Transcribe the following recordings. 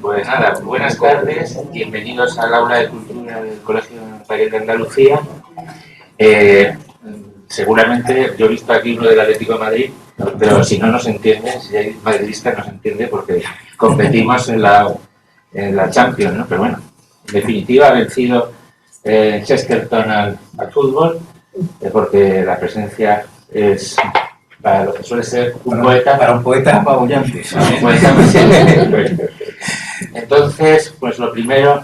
Pues nada, buenas tardes, bienvenidos al aula de cultura del Colegio Notarial de Andalucía. Seguramente yo he visto aquí uno del Atlético de Madrid, pero si no nos entiende, si hay madridistas nos entiende porque competimos en la Champions, ¿no? Pero bueno, en definitiva ha vencido Chesterton al fútbol, porque la presencia es para lo que suele ser un poeta. Para un poeta apabullante. Entonces, pues lo primero,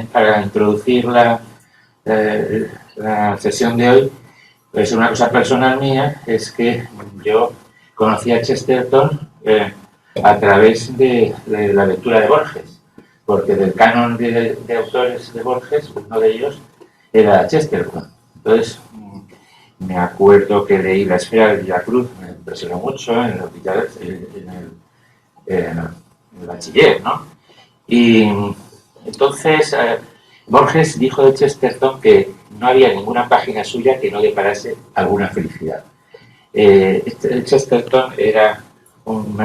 para introducir la sesión de hoy, es una cosa personal mía, es que yo conocí a Chesterton a través de la lectura de Borges, porque del canon de autores de Borges, uno de ellos era Chesterton. Entonces, me acuerdo que leí La esfera de la cruz, me impresionó mucho en el bachiller, ¿no? Y entonces Borges dijo de Chesterton que no había ninguna página suya que no deparase alguna felicidad. Chesterton era un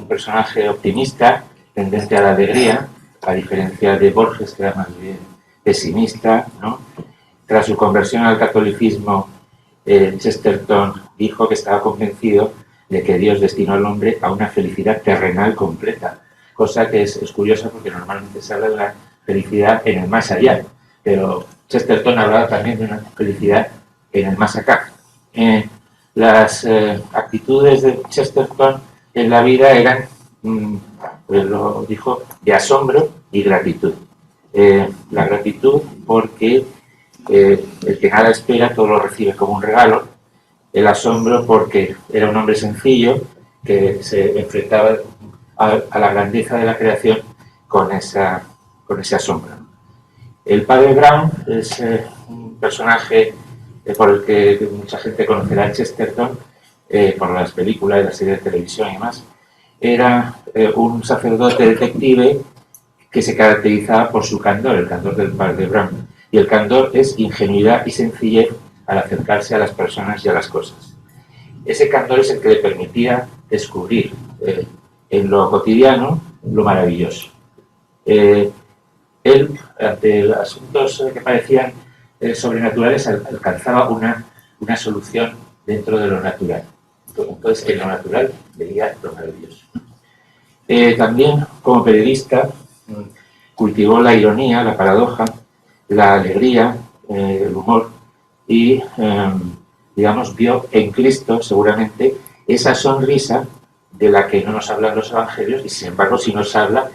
personaje optimista, tendente a la alegría, a diferencia de Borges, que era más bien pesimista, ¿no? Tras su conversión al catolicismo, Chesterton dijo que estaba convencido de que Dios destinó al hombre a una felicidad terrenal completa, cosa que es curiosa porque normalmente se habla de una felicidad en el más allá, pero Chesterton hablaba también de una felicidad en el más acá. Las actitudes de Chesterton en la vida eran, pues lo dijo, de asombro y gratitud. La gratitud porque el que nada espera todo lo recibe como un regalo. El asombro porque era un hombre sencillo que se enfrentaba a la grandeza de la creación con ese asombro. El padre Brown es un personaje por el que mucha gente conocerá a Chesterton por las películas, las series de televisión y demás. Era un sacerdote detective que se caracterizaba por su candor, el candor del padre Brown. Y el candor es ingenuidad y sencillez al acercarse a las personas y a las cosas. Ese candor es el que le permitía descubrir en lo cotidiano lo maravilloso. Él, ante asuntos que parecían sobrenaturales, alcanzaba una solución dentro de lo natural. Entonces, en lo natural veía lo maravilloso. También, como periodista, cultivó la ironía, la paradoja, la alegría, el humor y, digamos, vio en Cristo, seguramente, esa sonrisa de la que no nos hablan los evangelios y, sin embargo, sí nos habla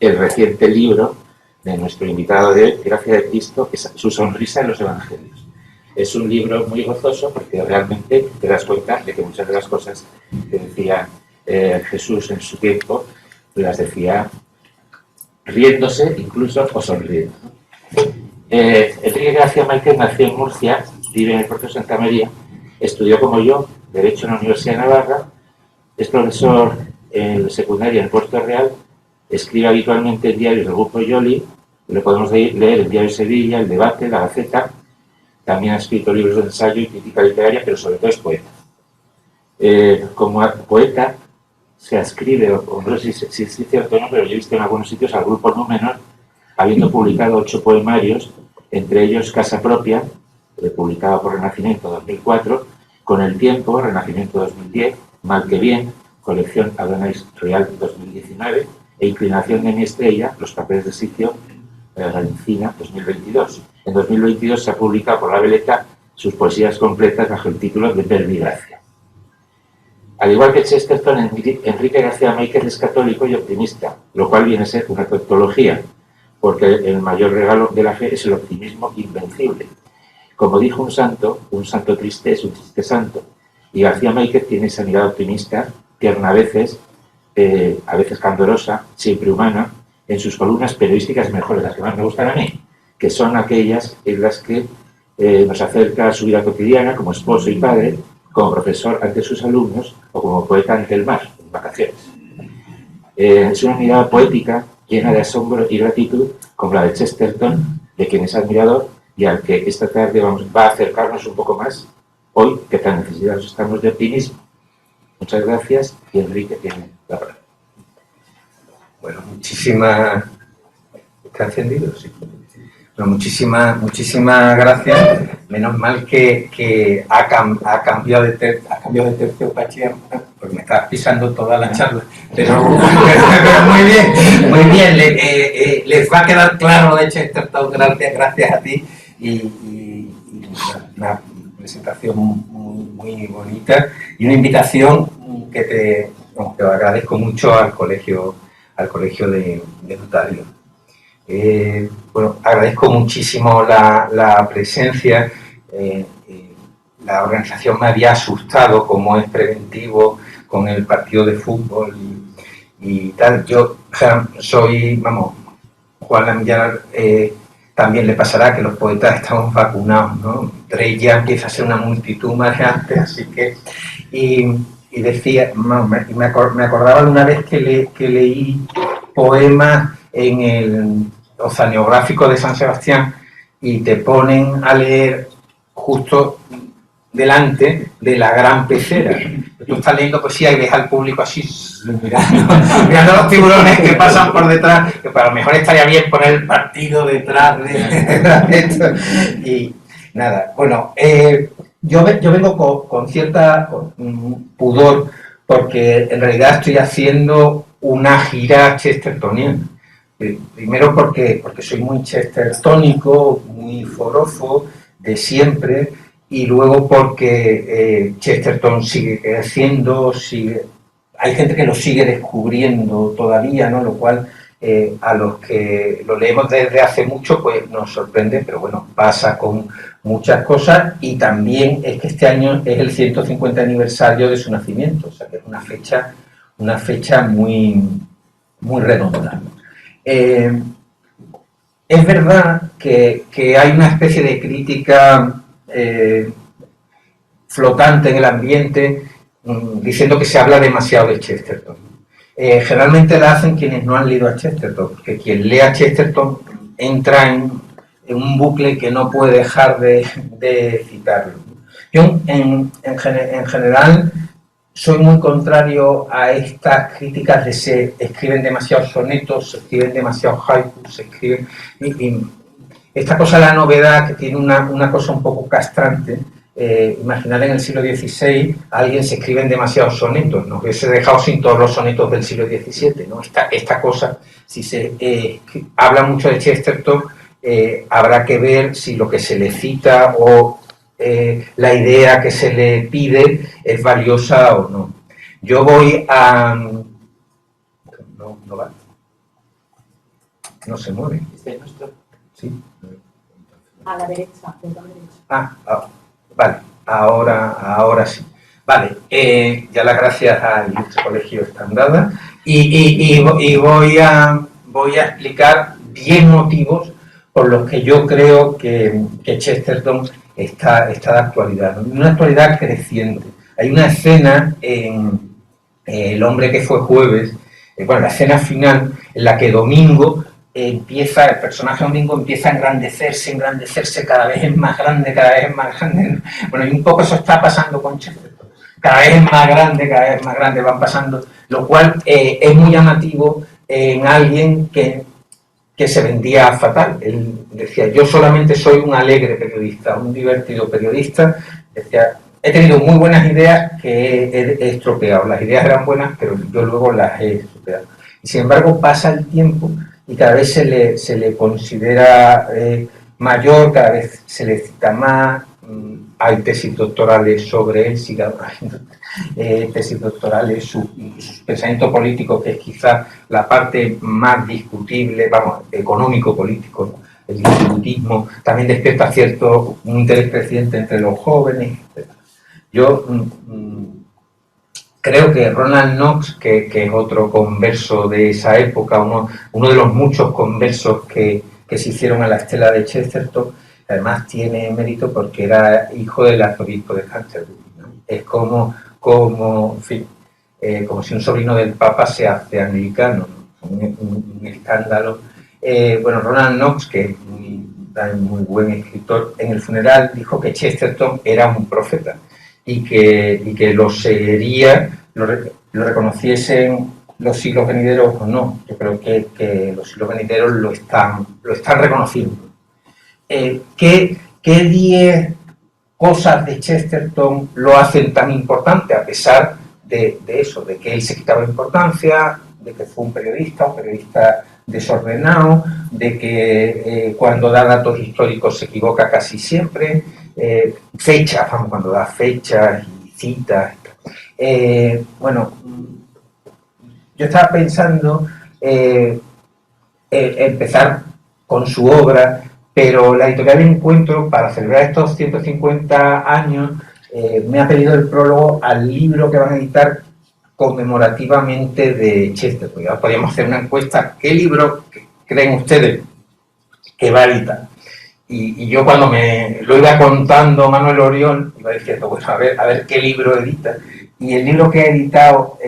el reciente libro de nuestro invitado de hoy, Gracia de Cristo, que es su sonrisa en los evangelios. Es un libro muy gozoso porque realmente te das cuenta de que muchas de las cosas que decía Jesús en su tiempo las decía riéndose incluso o sonriendo. Enrique García Márquez nació en Murcia, vive en el puerto de Santa María, estudió como yo Derecho en la Universidad de Navarra, es profesor en secundaria en Puerto Real, escribe habitualmente en diarios del Grupo Yoli, lo podemos leer el Diario de Sevilla, El Debate, La Gaceta, también ha escrito libros de ensayo y crítica literaria, pero sobre todo es poeta. Como poeta se adscribe, o no sé si es cierto o no, pero yo he visto en algunos sitios al Grupo Númenor, habiendo publicado 8 poemarios, entre ellos Casa Propia, publicado por Renacimiento 2004, Con el Tiempo, Renacimiento 2010, Mal que Bien, colección Adonais Real 2019, e Inclinación de mi estrella, Los papeles de sitio, Valencina 2022. En 2022 se ha publicado por La Veleta sus poesías completas bajo el título de Verbigracia. Al igual que Chesterton, Enrique García Márquez es católico y optimista, lo cual viene a ser una tautología, porque el mayor regalo de la fe es el optimismo invencible. Como dijo un santo triste es un triste santo. Y García Márquez tiene esa mirada optimista, tierna a veces candorosa, siempre humana, en sus columnas periodísticas mejores, las que más me gustan a mí, que son aquellas en las que nos acerca a su vida cotidiana como esposo y padre, como profesor ante sus alumnos o como poeta ante el mar, en vacaciones. Es una mirada poética llena de asombro y gratitud, como la de Chesterton, de quien es admirador y al que esta tarde va a acercarnos un poco más, hoy que tan necesitados estamos de optimismo. Muchas gracias y Enrique tiene la palabra. Bueno, muchísimas... ¿Está encendido? Sí. Bueno, muchísimas gracias. Menos mal que ha cambiado de tercio, Pachi, porque me estabas pisando toda la charla. Pero muy bien. Les va a quedar claro, de hecho, gracias a ti. Y una presentación muy bonita y una invitación que te agradezco mucho al colegio de notarios. Bueno, agradezco muchísimo la presencia. La organización me había asustado, como es preventivo, con el partido de fútbol y tal. Yo soy, vamos, Juan Lamillar también le pasará que los poetas estamos vacunados, ¿no? Drake ya empieza a ser una multitud más grande, así que... Y decía, me acordaba de una vez que leí poemas en el Oceanográfico de San Sebastián y te ponen a leer justo delante de la gran pecera. Tú estás leyendo poesía y ves al público así mirando los tiburones que pasan por detrás, que para lo mejor estaría bien poner el partido detrás de esto. Y nada, bueno, yo vengo con cierta pudor porque en realidad estoy haciendo una gira chestertoniana. Primero porque soy muy chestertónico, muy forofo de siempre, y luego porque Chesterton sigue creciendo, hay gente que lo sigue descubriendo todavía, ¿no? Lo cual a los que lo leemos desde hace mucho pues nos sorprende, pero bueno, pasa con muchas cosas, y también es que este año es el 150 aniversario de su nacimiento, o sea que es una fecha muy redonda. Es verdad que hay una especie de crítica flotante en el ambiente diciendo que se habla demasiado de Chesterton. Generalmente la hacen quienes no han leído a Chesterton, porque quien lee a Chesterton entra en un bucle que no puede dejar de citarlo. Yo, en general, soy muy contrario a estas críticas de se escriben demasiados sonetos, se escriben demasiados haikus, se escriben... esta cosa de la novedad, que tiene una cosa un poco castrante. Imaginar en el siglo XVI a alguien se escriben demasiados sonetos, ¿no? Que se ha dejado sin todos los sonetos del siglo XVII, ¿no? Esta cosa, si se habla mucho de Chesterton, habrá que ver si lo que se le cita o la idea que se le pide es valiosa o no. Yo voy a... No va. No se mueve. Sí. A la derecha, punto a la derecha. Vale, ahora sí. Vale, ya las gracias al colegio están dadas y voy a explicar 10 motivos por los que yo creo que Chesterton está de actualidad, ¿no? Una actualidad creciente. Hay una escena en El hombre que fue jueves, la escena final en la que Domingo el personaje Domingo empieza a engrandecerse, cada vez es más grande. Bueno, y un poco eso está pasando con Chesterton. Cada vez es más grande, van pasando, lo cual es muy llamativo en alguien que se vendía fatal. Él decía, yo solamente soy un alegre periodista, un divertido periodista. Decía, he tenido muy buenas ideas que he estropeado. Las ideas eran buenas, pero yo luego las he estropeado. Y sin embargo, pasa el tiempo y cada vez se le considera mayor, cada vez se le cita más. Hay tesis doctorales sobre él, sigue habiendo tesis doctorales, su pensamiento político, que es quizás la parte más discutible, vamos, económico-político, ¿no? El distributismo también despierta un interés creciente entre los jóvenes, etc. Yo creo que Ronald Knox, que es otro converso de esa época, uno de los muchos conversos que se hicieron a la estela de Chesterton, además tiene mérito porque era hijo del arzobispo de Canterbury, ¿no? Es como si un sobrino del Papa se hace anglicano, ¿no? Un escándalo. Ronald Knox, que es muy buen escritor, en el funeral dijo que Chesterton era un profeta y que lo seguiría, lo reconociesen los siglos venideros o no. Yo creo que los siglos venideros lo están reconociendo. ¿Qué 10 cosas de Chesterton lo hacen tan importante, a pesar de eso, de que él se quitaba importancia, de que fue un periodista desordenado, de que cuando da datos históricos se equivoca casi siempre, fechas, vamos, cuando da fechas y citas? Bueno, yo estaba pensando empezar con su obra, pero la editorial Encuentro, para celebrar estos 150 años, me ha pedido el prólogo al libro que van a editar conmemorativamente de Chesterton. Ya podríamos hacer una encuesta: ¿qué libro creen ustedes que va a editar? Y yo, cuando me lo iba contando Manuel Orión, iba diciendo, bueno, a ver qué libro edita. Y el libro que ha editado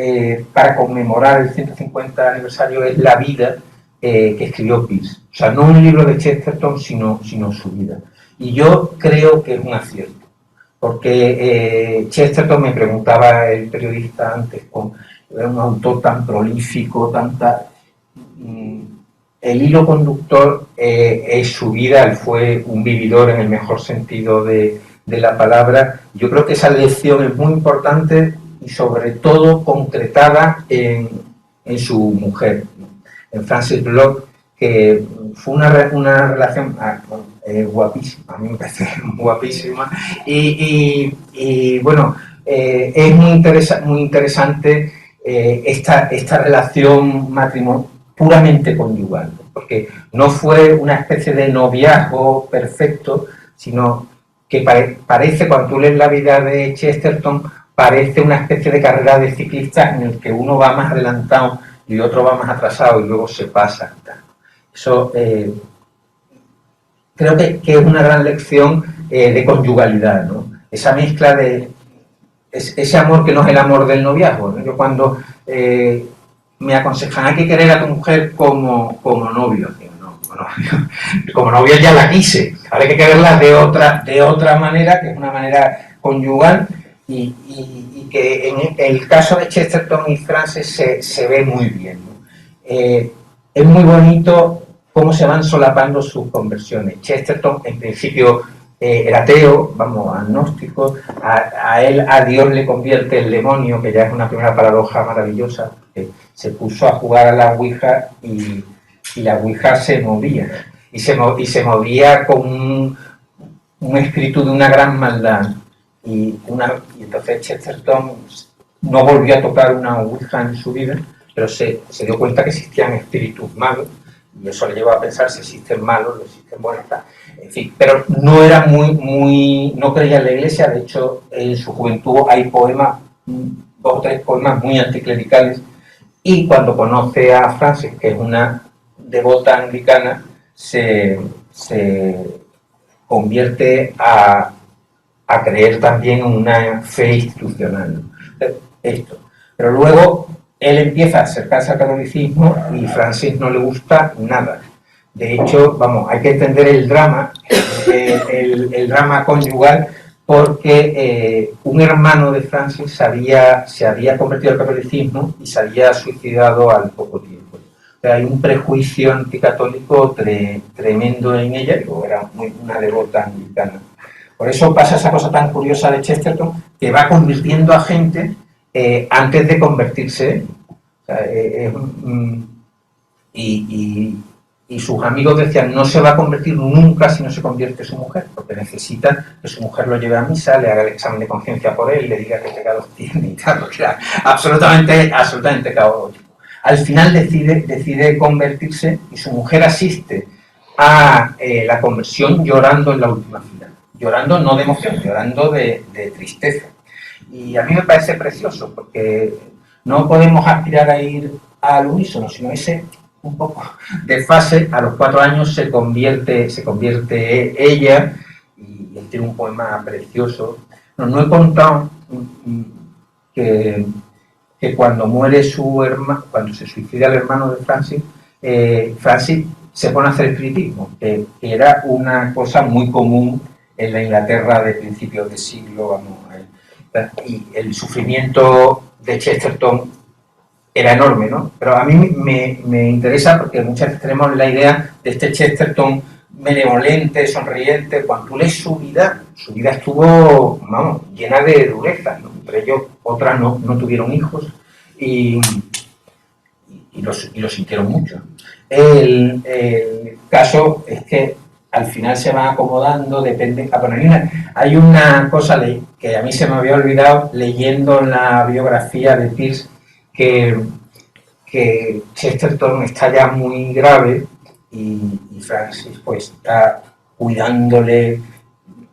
para conmemorar el 150 aniversario es La vida, que escribió Peirce. O sea, no un libro de Chesterton, sino su vida. Y yo creo que es un acierto, porque Chesterton, me preguntaba el periodista antes, era un autor tan prolífico, el hilo conductor es su vida. Él fue un vividor en el mejor sentido de la palabra. Yo creo que esa lección es muy importante y sobre todo concretada en su mujer, en Frances Bloch, que fue una relación guapísima, a mí me parece guapísima, y bueno, es muy interesante esta relación matrimonial puramente conyugal, porque no fue una especie de noviazgo perfecto, sino que parece, cuando tú lees la vida de Chesterton, parece una especie de carrera de ciclistas en el que uno va más adelantado y otro va más atrasado y luego se pasa. Eso creo que es una gran lección de conyugalidad, ¿no? Esa mezcla de ese amor que no es el amor del noviazgo, ¿no? Yo, cuando me aconsejan, hay que querer a tu mujer como novio, digo, no, como novio ya la quise, ahora hay que quererla de otra manera, que es una manera conyugal, y que en el caso de Chesterton y Frances se ve muy bien, ¿no? Es muy bonito cómo se van solapando sus conversiones. Chesterton, en principio, era ateo, vamos, agnóstico. A Dios le convierte el demonio, que ya es una primera paradoja maravillosa. Se puso a jugar a la Ouija y la Ouija se movía. Y se movía con un espíritu de una gran maldad. Y entonces Chesterton no volvió a tocar una Ouija en su vida, pero se dio cuenta que existían espíritus malos, y eso le llevó a pensar si existen malos, si existen buenos, en fin. Pero no era no creía en la Iglesia. De hecho, en su juventud hay poemas, 2 o 3 poemas muy anticlericales, y cuando conoce a Frances, que es una devota anglicana, se convierte a creer también en una fe institucional, ¿no? Esto. Pero luego él empieza a acercarse al catolicismo y Frances no le gusta nada. De hecho, vamos, hay que entender el drama, el drama conyugal, porque un hermano de Frances se había convertido al catolicismo y se había suicidado al poco tiempo. O sea, hay un prejuicio anticatólico tremendo en ella, y luego era una devota anglicana. Por eso pasa esa cosa tan curiosa de Chesterton, que va convirtiendo a gente antes de convertirse. O sea, y sus amigos decían, no se va a convertir nunca si no se convierte su mujer, porque necesitan que su mujer lo lleve a misa, le haga el examen de conciencia por él, le diga qué pecados tiene y tal, porque era absolutamente caótico. Al final decide convertirse, y su mujer asiste a la conversión llorando en la última fila. Llorando no de emoción, llorando de tristeza. Y a mí me parece precioso, porque no podemos aspirar a ir al unísono, sino ese un poco de fase. A los 4 años se convierte ella, y él tiene un poema precioso. No he contado que cuando muere su hermano, cuando se suicida el hermano de Frances, Frances se pone a hacer espiritismo, que era una cosa muy común en la Inglaterra de principios de siglo, vamos, y el sufrimiento de Chesterton era enorme, ¿no? Pero a mí me interesa porque muchas veces tenemos la idea de este Chesterton benevolente, sonriente. Cuando tú lees su vida estuvo, vamos, llena de durezas, ¿no? Entre ellos, otras no tuvieron hijos y lo sintieron mucho. El caso es que al final se van acomodando, depende. Bueno, hay una cosa que a mí se me había olvidado leyendo la biografía de Peirce, que Chesterton está ya muy grave y Francis pues está cuidándole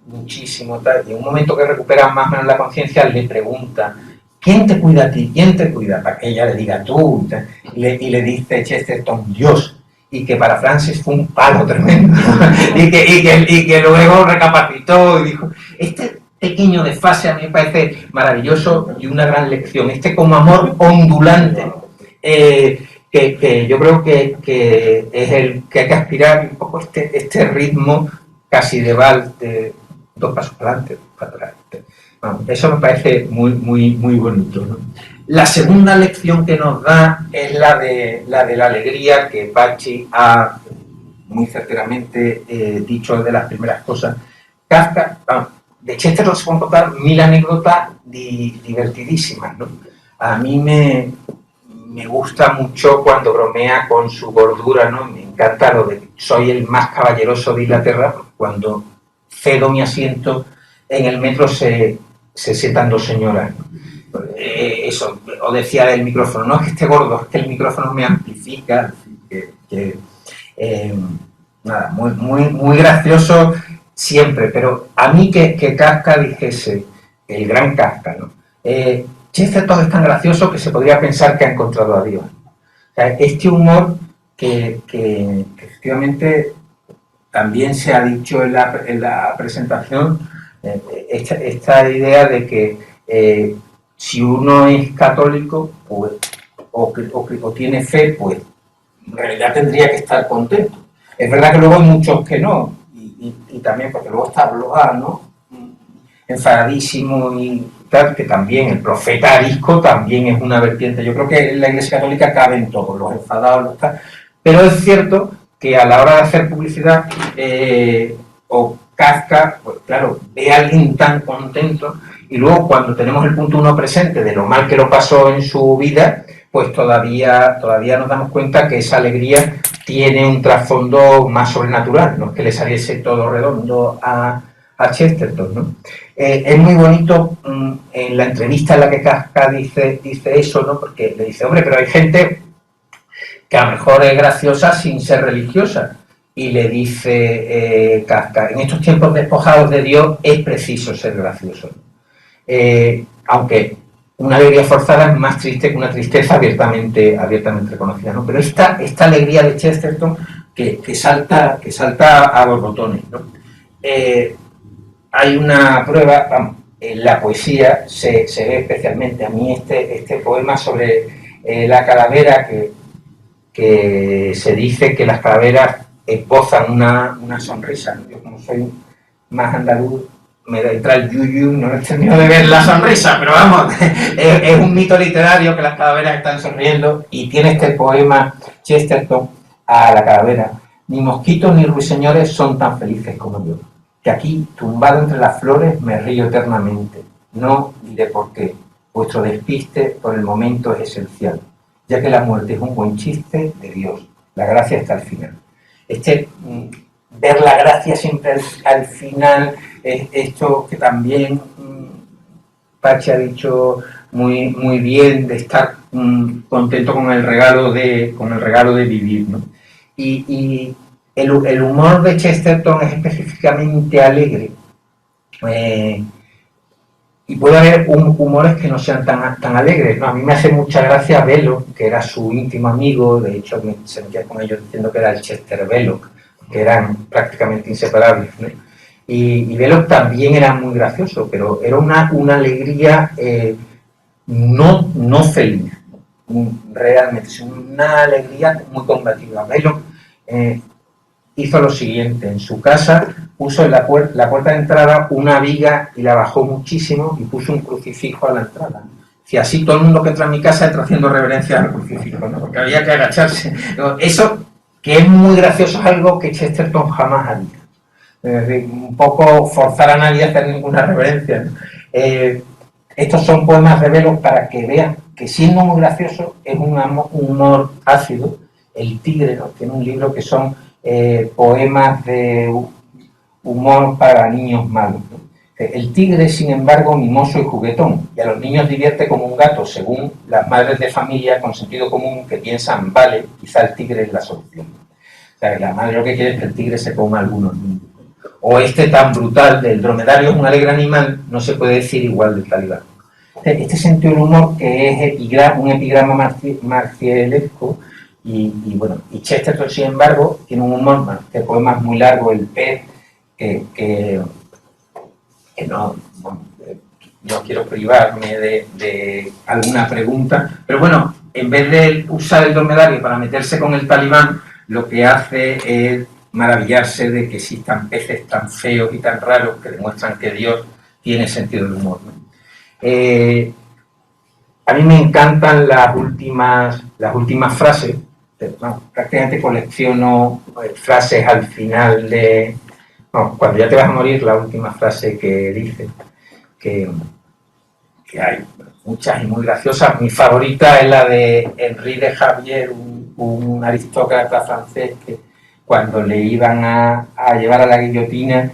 muchísimo, tal, y en un momento que recupera más o menos la conciencia le pregunta: ¿quién te cuida a ti? ¿Quién te cuida? Para que ella le diga tú, y le dice Chesterton: Dios. Y que para Francis fue un palo tremendo y que luego recapacitó y dijo: este pequeño desfase a mí me parece maravilloso y una gran lección, como amor ondulante, que yo creo que es el que hay que aspirar, un poco este ritmo casi de vals, de 2 pasos para adelante, 2 para atrás. Bueno, eso me parece muy, muy, muy bonito, ¿no? La segunda lección que nos da es la de la alegría, que Pachi ha muy certeramente dicho de las primeras cosas. Kafka, de Chesterton se pueden contar 1000 anécdotas divertidísimas, ¿no? A mí me gusta mucho cuando bromea con su gordura, ¿no? Me encanta lo de soy el más caballeroso de Inglaterra, porque cuando cedo mi asiento en el metro se sientan 2 señoras, ¿no? Eso, o decía del micrófono, no es que esté gordo, es que el micrófono me amplifica, nada, muy, muy, muy gracioso siempre, pero a mí que Kafka dijese, el gran Kafka, ¿no? Chesterton es tan gracioso que se podría pensar que ha encontrado a Dios. O sea, este humor que efectivamente también se ha dicho en la presentación, esta idea de que si uno es católico pues, o tiene fe, pues en realidad tendría que estar contento. Es verdad que luego hay muchos que no, y también porque luego está Blois, ¿no? Enfadadísimo y tal, que también el profeta arisco también es una vertiente. Yo creo que en la Iglesia Católica caben todos, los enfadados, los tal. Pero es cierto que a la hora de hacer publicidad, o Kafka, pues claro, ve a alguien tan contento, y luego cuando tenemos el punto 1 presente de lo mal que lo pasó en su vida, pues todavía nos damos cuenta que esa alegría tiene un trasfondo más sobrenatural, no es que le saliese todo redondo a Chesterton, ¿no? Es muy bonito en la entrevista en la que Kafka dice eso, ¿no? Porque le dice: hombre, pero hay gente que a lo mejor es graciosa sin ser religiosa. Y le dice Kafka: en estos tiempos despojados de Dios es preciso ser gracioso. Aunque una alegría forzada es más triste que una tristeza abiertamente reconocida, ¿no? Pero esta alegría de Chesterton que salta a borbotones, ¿no? Hay una prueba, vamos, en la poesía se ve especialmente. A mí este poema sobre la calavera, que se dice que las calaveras esbozan una sonrisa, ¿no? Yo, como soy más andaluz, me entra el yuyu, no he terminado de ver la sonrisa, pero vamos, es un mito literario que las calaveras están sonriendo, y tiene este poema Chesterton a la calavera: ni mosquitos ni ruiseñores son tan felices como yo, que aquí, tumbado entre las flores, me río eternamente. No diré por qué, vuestro despiste por el momento es esencial, ya que la muerte es un buen chiste de Dios, la gracia está al final. Ver la gracia siempre al final, esto que también Pachi ha dicho muy, muy bien, de estar contento con el regalo de vivir, ¿no? Y el humor de Chesterton es específicamente alegre, y puede haber humores que no sean tan alegres, ¿no? A mí me hace mucha gracia Belloc, que era su íntimo amigo. De hecho se metía con ellos diciendo que era el Chester Belloc, que eran prácticamente inseparables, ¿no? Y Belloc también era muy gracioso, pero era una alegría no feliz, realmente, es una alegría muy combativa. Belloc hizo lo siguiente: en su casa puso en la puerta de entrada una viga y la bajó muchísimo y puso un crucifijo a la entrada. Si así todo el mundo que entra en mi casa entra haciendo reverencia al crucifijo, ¿no? Porque había que agacharse. Eso, que es muy gracioso, es algo que Chesterton jamás haría. Es decir, un poco forzar a nadie a hacer ninguna reverencia, ¿no? Estos son poemas de Velo para que vean que, siendo muy gracioso, es un humor ácido. El Tigre, ¿no? Tiene un libro que son poemas de humor para niños malos, ¿no? El tigre, sin embargo, mimoso y juguetón, y a los niños divierte como un gato, según las madres de familia con sentido común que piensan, vale, quizá el tigre es la solución. O sea, la madre lo que quiere es que el tigre se coma a algunos niños. O este tan brutal del dromedario es un alegre animal, no se puede decir igual del talibán. Este sentido del humor, que es un epigrama marcialesco, y Chesterton, sin embargo, tiene un humor, este poema es muy largo, El pez, que no quiero privarme de alguna pregunta, pero bueno, en vez de usar el dromedario para meterse con el talibán, lo que hace es maravillarse de que existan peces tan feos y tan raros que demuestran que Dios tiene sentido del humor, ¿no? A mí me encantan las últimas frases, prácticamente colecciono frases al final de... cuando ya te vas a morir, la última frase que dice, que hay muchas y muy graciosas. Mi favorita es la de Henri de Javier, un aristócrata francés que cuando le iban a llevar a la guillotina,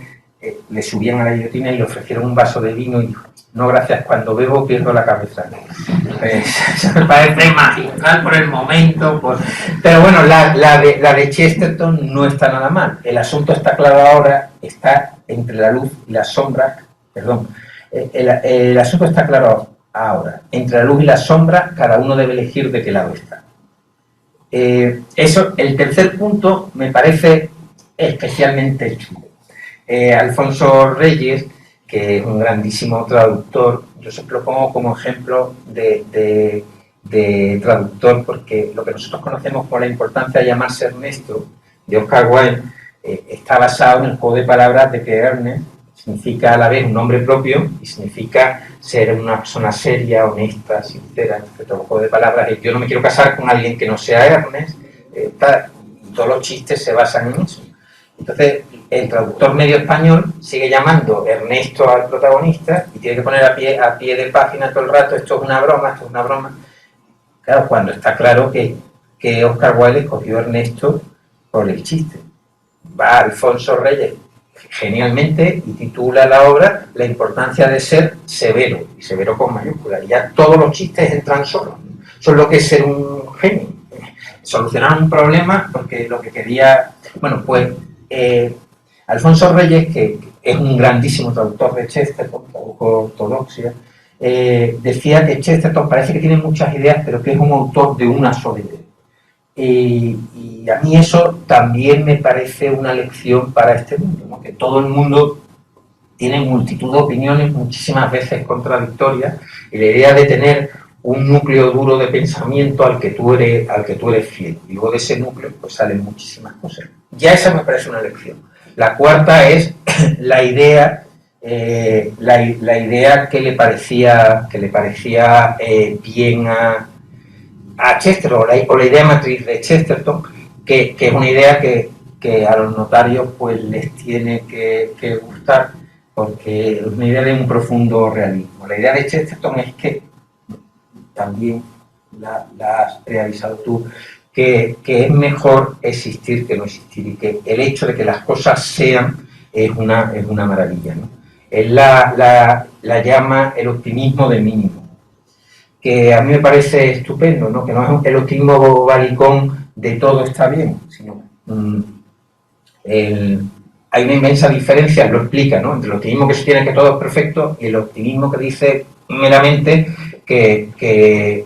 le subían a la guillotina y le ofrecieron un vaso de vino y dijo, no gracias, cuando bebo pierdo la cabeza. Eso me parece magistral por el momento. Pero bueno, la de Chesterton no está nada mal. El asunto está claro ahora, está entre la luz y la sombra. Perdón, el asunto está claro ahora. Entre la luz y la sombra, cada uno debe elegir de qué lado está. El tercer punto me parece especialmente chulo. Alfonso Reyes, que es un grandísimo traductor, yo siempre lo pongo como ejemplo de traductor, porque lo que nosotros conocemos por la importancia de llamarse Ernesto, de Oscar Wilde, está basado en el juego de palabras de que Ernest significa a la vez un nombre propio y significa ser una persona seria, honesta, sincera. Entonces, el juego de palabras es yo no me quiero casar con alguien que no sea Ernest, y todos los chistes se basan en eso. Entonces, el traductor medio español sigue llamando Ernesto al protagonista y tiene que poner a pie de página todo el rato, esto es una broma, esto es una broma. Claro, cuando está claro que Oscar Wilde escogió a Ernesto por el chiste. Va Alfonso Reyes genialmente y titula la obra La importancia de ser severo, y severo con mayúsculas. Y ya todos los chistes entran solos. Eso es lo que es ser un genio. Solucionar un problema porque lo que quería... Bueno, pues... Alfonso Reyes, que es un grandísimo traductor de Chesterton, tradujo Ortodoxia, decía que Chesterton parece que tiene muchas ideas, pero que es un autor de una sola idea. Y a mí eso también me parece una lección para este mundo, ¿no? Que todo el mundo tiene multitud de opiniones, muchísimas veces contradictorias, y la idea de tener un núcleo duro de pensamiento al que tú eres fiel. Y luego de ese núcleo pues salen muchísimas cosas. Ya esa me parece una lección. La cuarta es la idea que le parecía bien a Chesterton, o la idea matriz de Chesterton, que es una idea que a los notarios pues les tiene que gustar, porque es una idea de un profundo realismo. La idea de Chesterton es que, también la has realizado tú, que es mejor existir que no existir, y que el hecho de que las cosas sean es una maravilla, ¿no? Él la llama el optimismo de mínimo, que a mí me parece estupendo, ¿no? Que no es el optimismo bobalicón de todo está bien, sino hay una inmensa diferencia, lo explica, ¿no? Entre el optimismo que sostiene que todo es perfecto y el optimismo que dice meramente que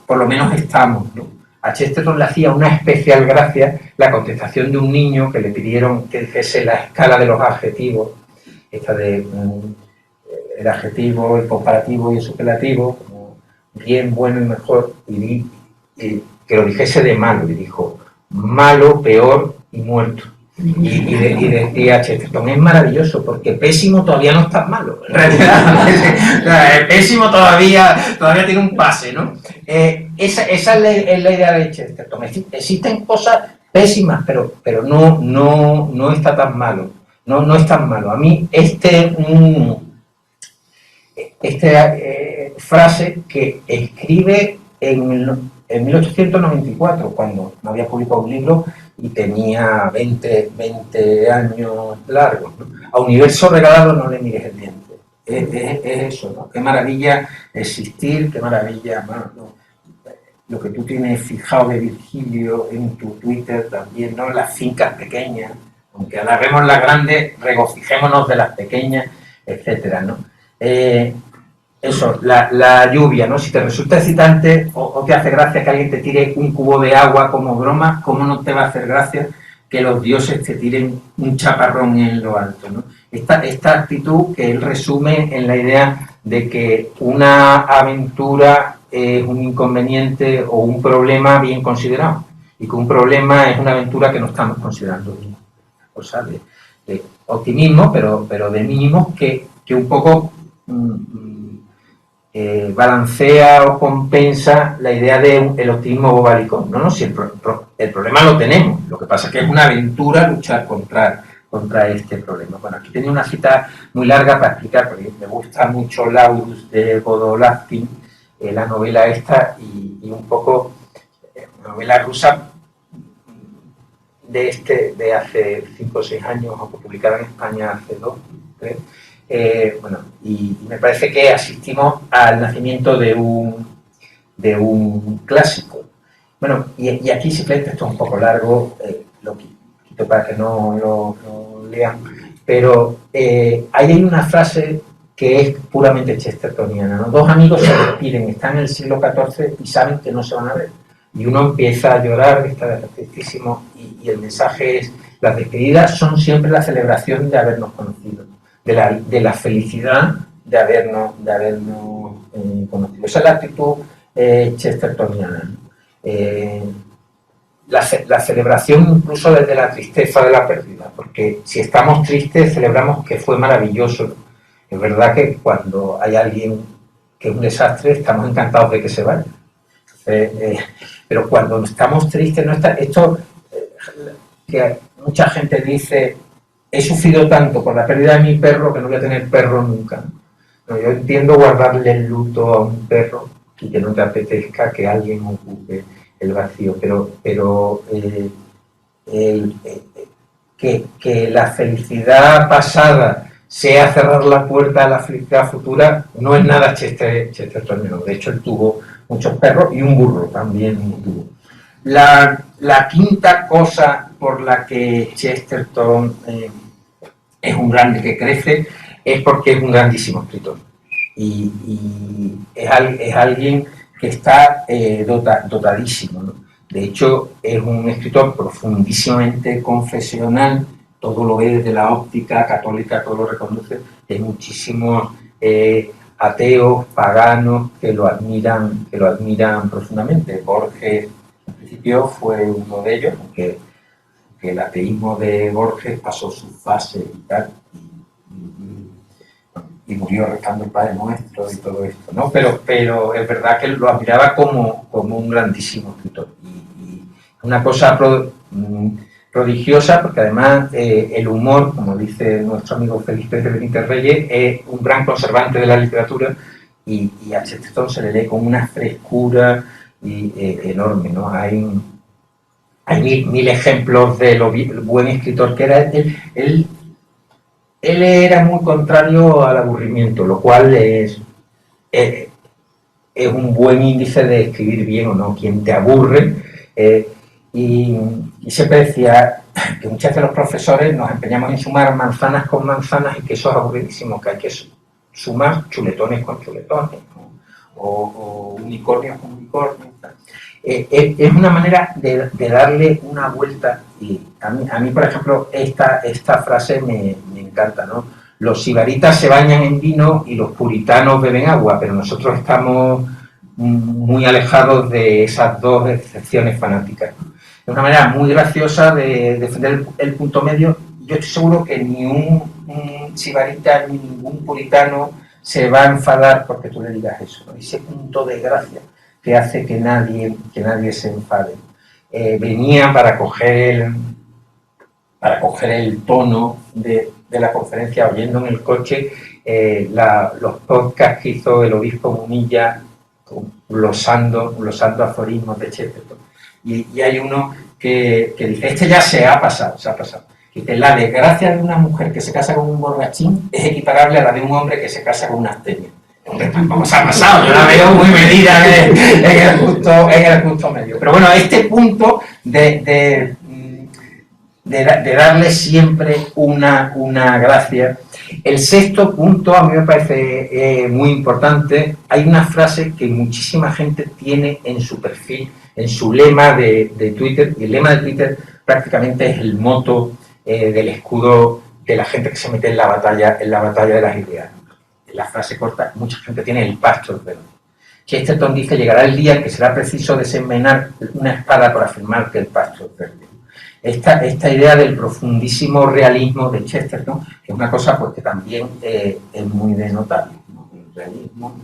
por lo menos estamos, ¿no? A Chesterton le hacía una especial gracia la contestación de un niño que le pidieron que dijese la escala de los adjetivos, esta de el adjetivo, el comparativo y el superlativo, como bien, bueno y mejor, y que lo dijese de malo, y dijo malo, peor y muerto. Y decía Chesterton, es maravilloso, porque pésimo todavía no está malo. En realidad, pésimo todavía tiene un pase, ¿no? Esa es la idea de Chesterton. Existen cosas pésimas, pero no está tan malo. No es tan malo. A mí frase que escribe en 1894, cuando no había publicado un libro y tenía 20 años largos, ¿no? A universo regalado no le mires el diente. Es eso, ¿no? Qué maravilla existir, qué maravilla, bueno, ¿no? Lo que tú tienes fijado de Virgilio en tu Twitter también, ¿no? Las fincas pequeñas, aunque alarguemos las grandes, regocijémonos de las pequeñas, etcétera, ¿no? Eso, la lluvia, ¿no? Si te resulta excitante o te hace gracia que alguien te tire un cubo de agua como broma, ¿cómo no te va a hacer gracia que los dioses te tiren un chaparrón en lo alto, ¿no? Esta actitud que él resume en la idea de que una aventura es un inconveniente o un problema bien considerado, y que un problema es una aventura que no estamos considerando bien. O sea, de optimismo, pero de mínimos que un poco balancea o compensa la idea del optimismo bobalicón. No, si el problema lo tenemos, lo que pasa es que es una aventura luchar contra este problema. Bueno, aquí tenía una cita muy larga para explicar, porque me gusta mucho Laurus de Vodolastin, la novela esta, y un poco una novela rusa de hace 5 o 6 años, o publicada en España hace 2, 3. Bueno, y me parece que asistimos al nacimiento de un clásico. Bueno, y aquí simplemente esto es un poco largo, lo quito para que no lo lean, pero ahí hay una frase que es puramente chestertoniana, ¿no? 2 amigos se despiden, están en el siglo XIV y saben que no se van a ver. Y uno empieza a llorar, está tristísimo, y el mensaje es: las despedidas son siempre la celebración de habernos conocido, de la felicidad de habernos conocido. Esa es la actitud chestertoniana. La celebración incluso desde la tristeza de la pérdida, porque si estamos tristes celebramos que fue maravilloso. Es verdad que cuando hay alguien que es un desastre estamos encantados de que se vaya. Pero cuando estamos tristes, no está esto que mucha gente dice: he sufrido tanto por la pérdida de mi perro que no voy a tener perro nunca. No, yo entiendo guardarle el luto a un perro y que no te apetezca que alguien ocupe el vacío, pero que la felicidad pasada sea cerrar la puerta a la felicidad futura no es nada chestertoniano. De hecho, él tuvo muchos perros y un burro también tuvo. La quinta cosa por la que Chesterton es un grande que crece es porque es un grandísimo escritor. Y es alguien que está dotadísimo, ¿no? De hecho, es un escritor profundísimamente confesional, todo lo ve desde la óptica católica, todo lo reconoce. Hay muchísimos ateos, paganos, que lo admiran profundamente. Borges, al principio, fue uno de ellos, aunque el ateísmo de Borges pasó su fase y tal, y murió rezando el Padre Nuestro y todo esto, ¿no? Pero es verdad que lo admiraba como un grandísimo escritor. Y una cosa prodigiosa, porque además el humor, como dice nuestro amigo Felipe de Benítez Reyes, es un gran conservante de la literatura, y a Chesterton se le lee con una frescura enorme, ¿no? Hay mil ejemplos de lo buen escritor que era. Él era muy contrario al aburrimiento, lo cual es un buen índice de escribir bien o no. Quien te aburre, y siempre decía que muchas veces los profesores nos empeñamos en sumar manzanas con manzanas y que eso es aburridísimo, que hay que sumar chuletones con chuletones, ¿no? o unicornios con unicornios. Es una manera de darle una vuelta, y a mí por ejemplo, esta frase me encanta, ¿no? Los sibaritas se bañan en vino y los puritanos beben agua, pero nosotros estamos muy alejados de esas dos excepciones fanáticas, ¿no? de una manera muy graciosa de defender el punto medio. Yo estoy seguro que ni un sibarita ni ningún puritano se va a enfadar porque tú le digas eso, ¿no? Ese punto de gracia que hace que nadie se enfade. Venía para coger el tono de la conferencia, oyendo en el coche los podcasts que hizo el obispo Munilla, glosando aforismos de Chesterton. Y hay uno que dice, este ya se ha pasado. Dice, la desgracia de una mujer que se casa con un borrachín es equiparable a la de un hombre que se casa con una astenia. Hombre, tampoco se ha pasado, yo la veo muy medida en el justo medio. Pero bueno, este punto de darle siempre una gracia. El sexto punto a mí me parece muy importante. Hay una frase que muchísima gente tiene en su perfil, en su lema de Twitter, y el lema de Twitter prácticamente es el moto del escudo de la gente que se mete en la batalla de las ideas. La frase corta, mucha gente tiene el pastor verde. Chesterton dice, llegará el día en que será preciso desenvainar una espada para afirmar que el pastor verde. Esta idea del profundísimo realismo de Chesterton, que es una cosa pues, que también es muy denotable, ¿no? El realismo.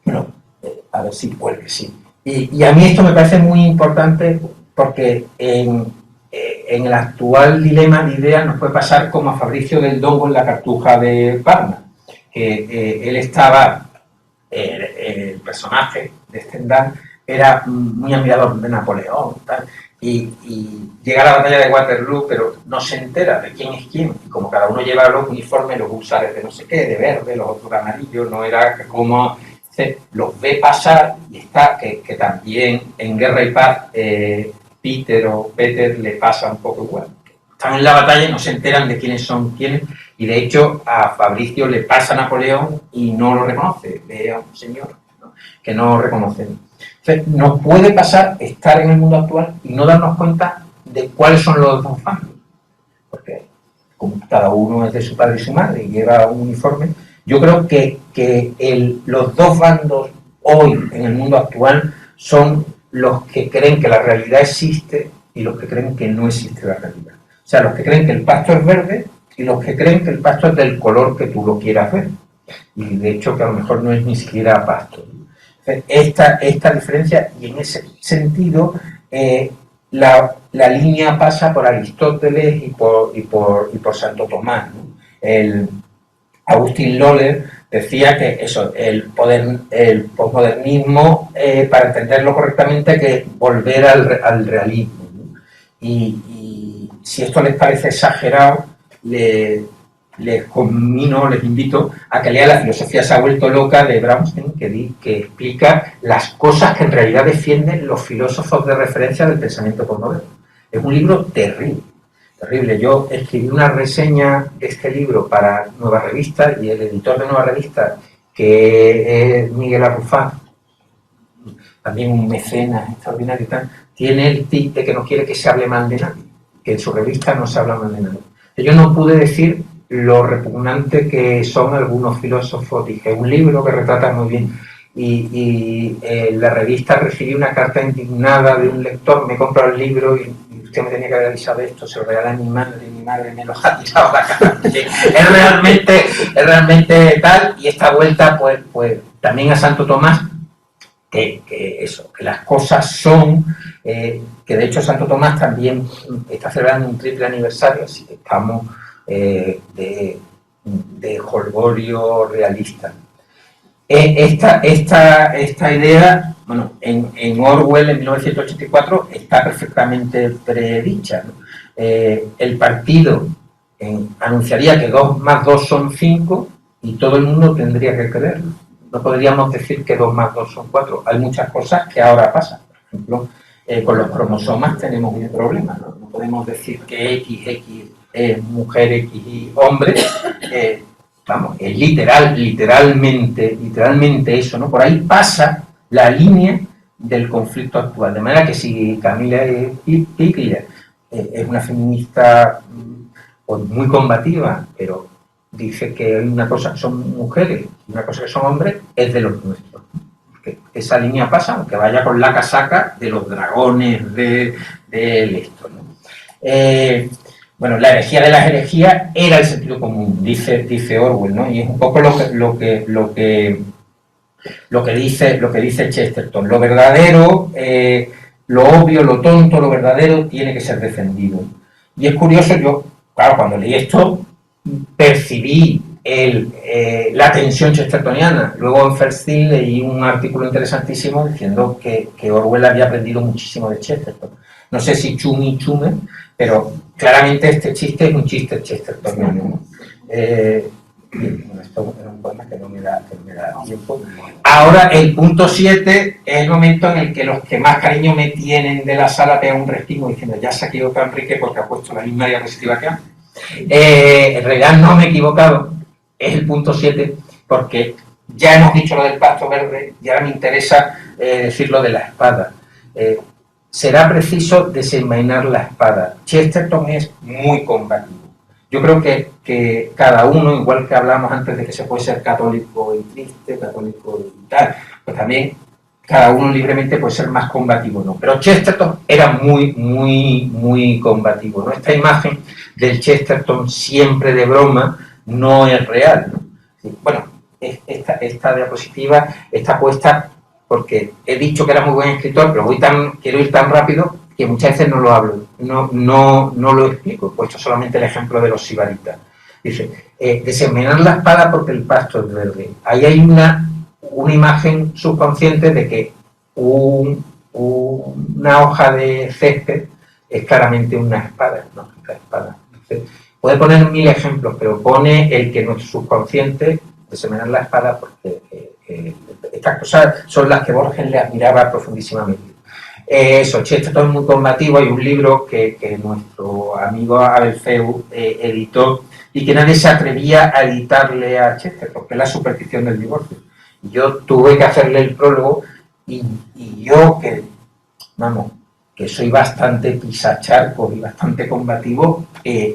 Bueno, a ver si vuelve, sí. Y a mí esto me parece muy importante porque en el actual dilema de ideas nos puede pasar como a Fabricio del Dongo en La Cartuja de Parma, que él estaba, el personaje de Stendhal era muy admirador de Napoleón y llega a la batalla de Waterloo, pero no se entera de quién es quién, y como cada uno lleva los uniformes, los húsares de no sé qué, de verde, los otros de amarillo, no era como... los ve pasar y está que también en Guerra y Paz Peter le pasa un poco igual. Están en la batalla y no se enteran de quiénes son quiénes, y de hecho a Fabricio le pasa Napoleón y no lo reconoce, ve a un señor, ¿no?, que no reconoce. Entonces, nos puede pasar estar en el mundo actual y no darnos cuenta de cuáles son los dos bandos, porque como cada uno es de su padre y su madre y lleva un uniforme, yo creo que los dos bandos hoy en el mundo actual son los que creen que la realidad existe y los que creen que no existe la realidad. O sea, los que creen que el pasto es verde y los que creen que el pasto es del color que tú lo quieras ver. Y de hecho que a lo mejor no es ni siquiera pasto. Esta diferencia, y en ese sentido la línea pasa por Aristóteles y por Santo Tomás, ¿no? Agustín Lohler decía que eso, el posmodernismo, para entenderlo correctamente, hay que volver al realismo, ¿no? Y si esto les parece exagerado, les invito a que lean La filosofía se ha vuelto loca de Bramstein, que explica las cosas que en realidad defienden los filósofos de referencia del pensamiento posmoderno. Es un libro terrible. Yo escribí una reseña de este libro para Nueva Revista y el editor de Nueva Revista, que es Miguel Arrufat, también un mecenas extraordinario y tal, tiene el tic de que no quiere que se hable mal de nadie, que en su revista no se habla mal de nadie. Yo no pude decir lo repugnante que son algunos filósofos. Dije, un libro que retrata muy bien. Y la revista recibí una carta indignada de un lector, me compró el libro y usted me tenía que haber avisado de esto, se lo regalé a mi madre me lo ha tirado la cara. Es realmente tal, y esta vuelta pues también a Santo Tomás, que las cosas son, que de hecho Santo Tomás también está celebrando un triple aniversario, así que estamos de jolgorio realista. Esta idea, bueno, en Orwell en 1984 está perfectamente predicha, ¿no? El partido anunciaría que 2 más 2 son 5 y todo el mundo tendría que creerlo. No podríamos decir que 2 más 2 son 4. Hay muchas cosas que ahora pasan. Por ejemplo, con los cromosomas tenemos un problema, ¿no? No podemos decir que XX es mujer, X y hombre. Vamos, es literalmente eso, ¿no? Por ahí pasa la línea del conflicto actual. De manera que si Camila Pickley es una feminista muy combativa, pero dice que hay una cosa que son mujeres y una cosa que son hombres, es de los nuestros. porque esa línea pasa, aunque vaya con la casaca de los dragones de esto, ¿no? Bueno, la herejía de las herejías era el sentido común, dice Orwell, ¿no? Y es un poco lo que dice Chesterton. Lo verdadero, lo obvio, lo tonto, lo verdadero tiene que ser defendido. Y es curioso, yo, claro, cuando leí esto, percibí la tensión chestertoniana. Luego en First Thing leí un artículo interesantísimo diciendo que Orwell había aprendido muchísimo de Chesterton. No sé si chume, pero claramente este chiste es un chiste chestertoniano, ¿no? Bueno, esto era un poema que no me da tiempo. Ahora, el punto 7 es el momento en el que los que más cariño me tienen de la sala pegan un respingo diciendo ya se ha equivocado Enrique porque ha puesto la misma diapositiva que antes. En realidad no me he equivocado, es el punto 7 porque ya hemos dicho lo del pacto verde y ahora me interesa decir lo de la espada. Será preciso desenvainar la espada. Chesterton es muy combativo. Yo creo que cada uno, igual que hablamos antes de que se puede ser católico y triste, católico y tal, pues también cada uno libremente puede ser más combativo, ¿no? Pero Chesterton era muy combativo, ¿no? Esta imagen del Chesterton siempre de broma no es real, ¿no? Bueno, esta diapositiva está puesta porque he dicho que era muy buen escritor, pero quiero ir tan rápido que muchas veces no lo hablo, no lo explico. He puesto solamente el ejemplo de los sibaritas. Dice, desenvenenar la espada porque el pasto es verde. Ahí hay una imagen subconsciente de que una hoja de césped es claramente una espada, ¿no? Una espada. Entonces, puede poner 1000 ejemplos, pero pone el que nuestro subconsciente desenvenenar la espada porque estas cosas son las que Borges le admiraba profundísimamente. Chesterton es muy combativo. Hay un libro que nuestro amigo Abel Feu editó y que nadie se atrevía a editarle a Chesterton, que es La superstición del divorcio. Y yo tuve que hacerle el prólogo y yo que soy bastante pisacharco y bastante combativo,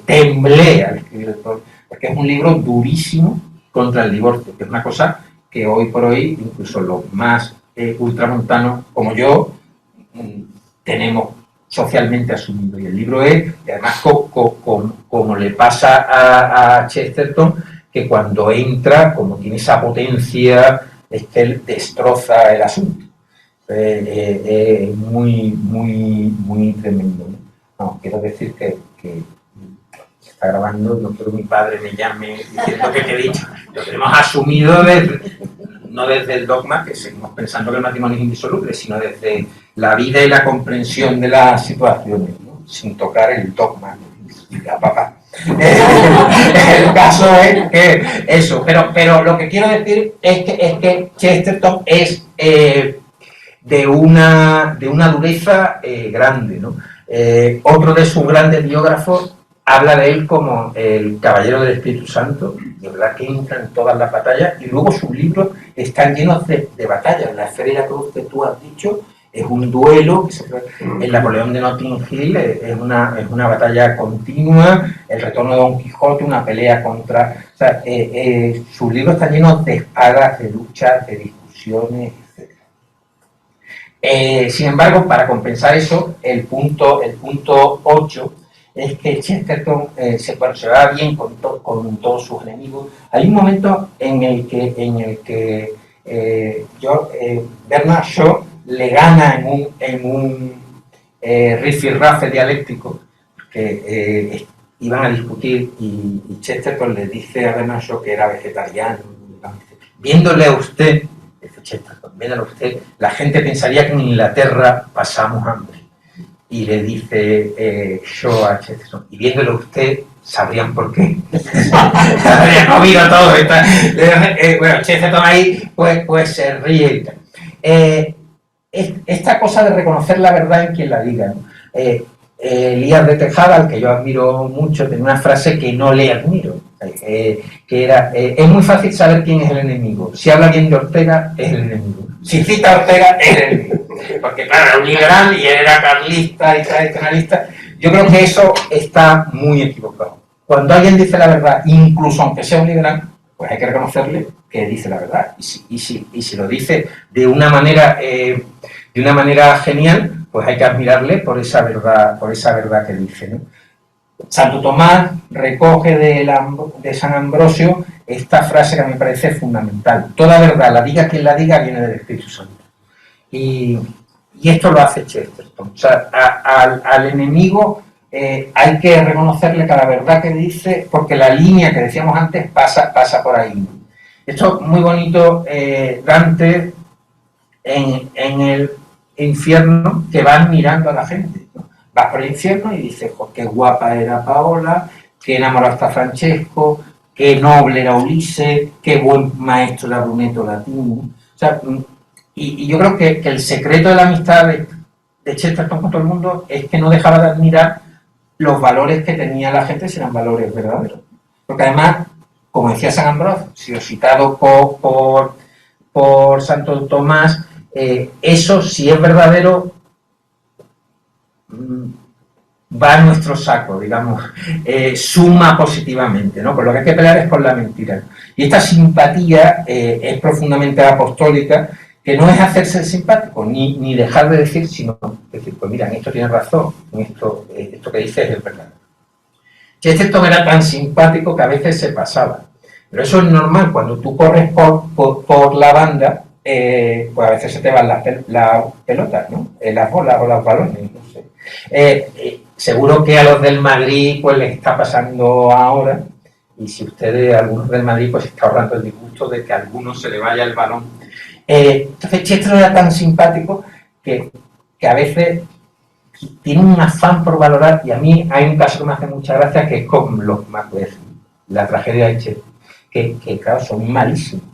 temblé al escribir el prólogo, porque es un libro durísimo contra el divorcio, que es una cosa que hoy por hoy incluso los más ultramontanos como yo tenemos socialmente asumido. Y el libro es, y además como le pasa a Chesterton, que cuando entra, como tiene esa potencia, es que él destroza el asunto. Muy tremendo, ¿no? No, quiero decir que está grabando, no quiero que mi padre me llame diciendo que he dicho. Lo tenemos asumido no desde el dogma, que seguimos pensando que el matrimonio es indisoluble, sino desde la vida y la comprensión de las situaciones, ¿no? Sin tocar el dogma. Papá. El caso es que eso, pero lo que quiero decir es que Chesterton es de una dureza grande, ¿no? Otro de sus grandes biógrafos habla de él como el caballero del Espíritu Santo, de verdad que entra en todas las batallas, y luego sus libros están llenos de batallas. La Esfera y la Cruz que tú has dicho es un duelo, el Napoleón de Notting Hill es una batalla continua, el Retorno de Don Quijote, una pelea contra... O sea, sus libros están llenos de espadas, de luchas, de discusiones, etc. Sin embargo, para compensar eso, el punto 8 es que Chesterton se va bien con todos sus enemigos. Hay un momento en el que Bernard Shaw le gana en un rifirrafe dialéctico que iban a discutir y Chesterton le dice a Bernard Shaw que era vegetariano. Viéndole a usted, dice Chesterton, viéndole a usted, la gente pensaría que en Inglaterra pasamos hambre. Y le dice Shaw a Chesterton, y viéndolo usted, sabrían por qué. Habrían oído todo. Bueno, Chesterton ahí pues se ríe y tal. Esta cosa de reconocer la verdad en quien la diga, ¿no? Elías de Tejada, al que yo admiro mucho, tiene una frase que no le admiro, que era, es muy fácil saber quién es el enemigo. Si habla bien de Ortega, es el enemigo. Si cita a Ortega, es el enemigo. Porque claro, era un liberal y él era carlista y tradicionalista. Yo creo que eso está muy equivocado. Cuando alguien dice la verdad, incluso aunque sea un liberal, pues hay que reconocerle que dice la verdad. Y si lo dice de una manera genial, pues hay que admirarle por esa verdad que dice, ¿no? Santo Tomás recoge de San Ambrosio esta frase que me parece fundamental. Toda verdad, la diga quien la diga, viene del Espíritu Santo. Y esto lo hace Chesterton. O sea, al enemigo hay que reconocerle cada verdad que dice, porque la línea que decíamos antes pasa por ahí. Esto es muy bonito, Dante en el infierno, que va admirando a la gente, ¿no? Vas por el infierno y dices, pues qué guapa era Paola, qué enamorado está Francesco, qué noble era Ulises, qué buen maestro era Brunetto Latini. O sea, y yo creo que el secreto de la amistad de Chesterton con todo el mundo es que no dejaba de admirar los valores que tenía la gente, si eran valores verdaderos. Porque además, como decía San Ambrosio, citado por Santo Tomás, eso, si es verdadero, va a nuestro saco, digamos, suma positivamente, ¿no? Por lo que hay que pelear es por la mentira. Y esta simpatía es profundamente apostólica, que no es hacerse el simpático, ni dejar de decir, sino decir, pues mira, en esto tienes razón, en esto que dices es verdad. Chesterton era tan simpático que a veces se pasaba. Pero eso es normal, cuando tú corres por la banda, pues a veces se te van las pelotas, ¿no? Las bolas o los balones, no sé. Seguro que a los del Madrid pues les está pasando ahora, y si ustedes, algunos del Madrid, pues está ahorrando el disgusto de que a algunos se le vaya el balón. Entonces Chesterton era tan simpático que a veces tiene un afán por valorar, y a mí hay un caso que me hace mucha gracia, que es con los Macbeth, la tragedia de Chesterton, que claro, son malísimos.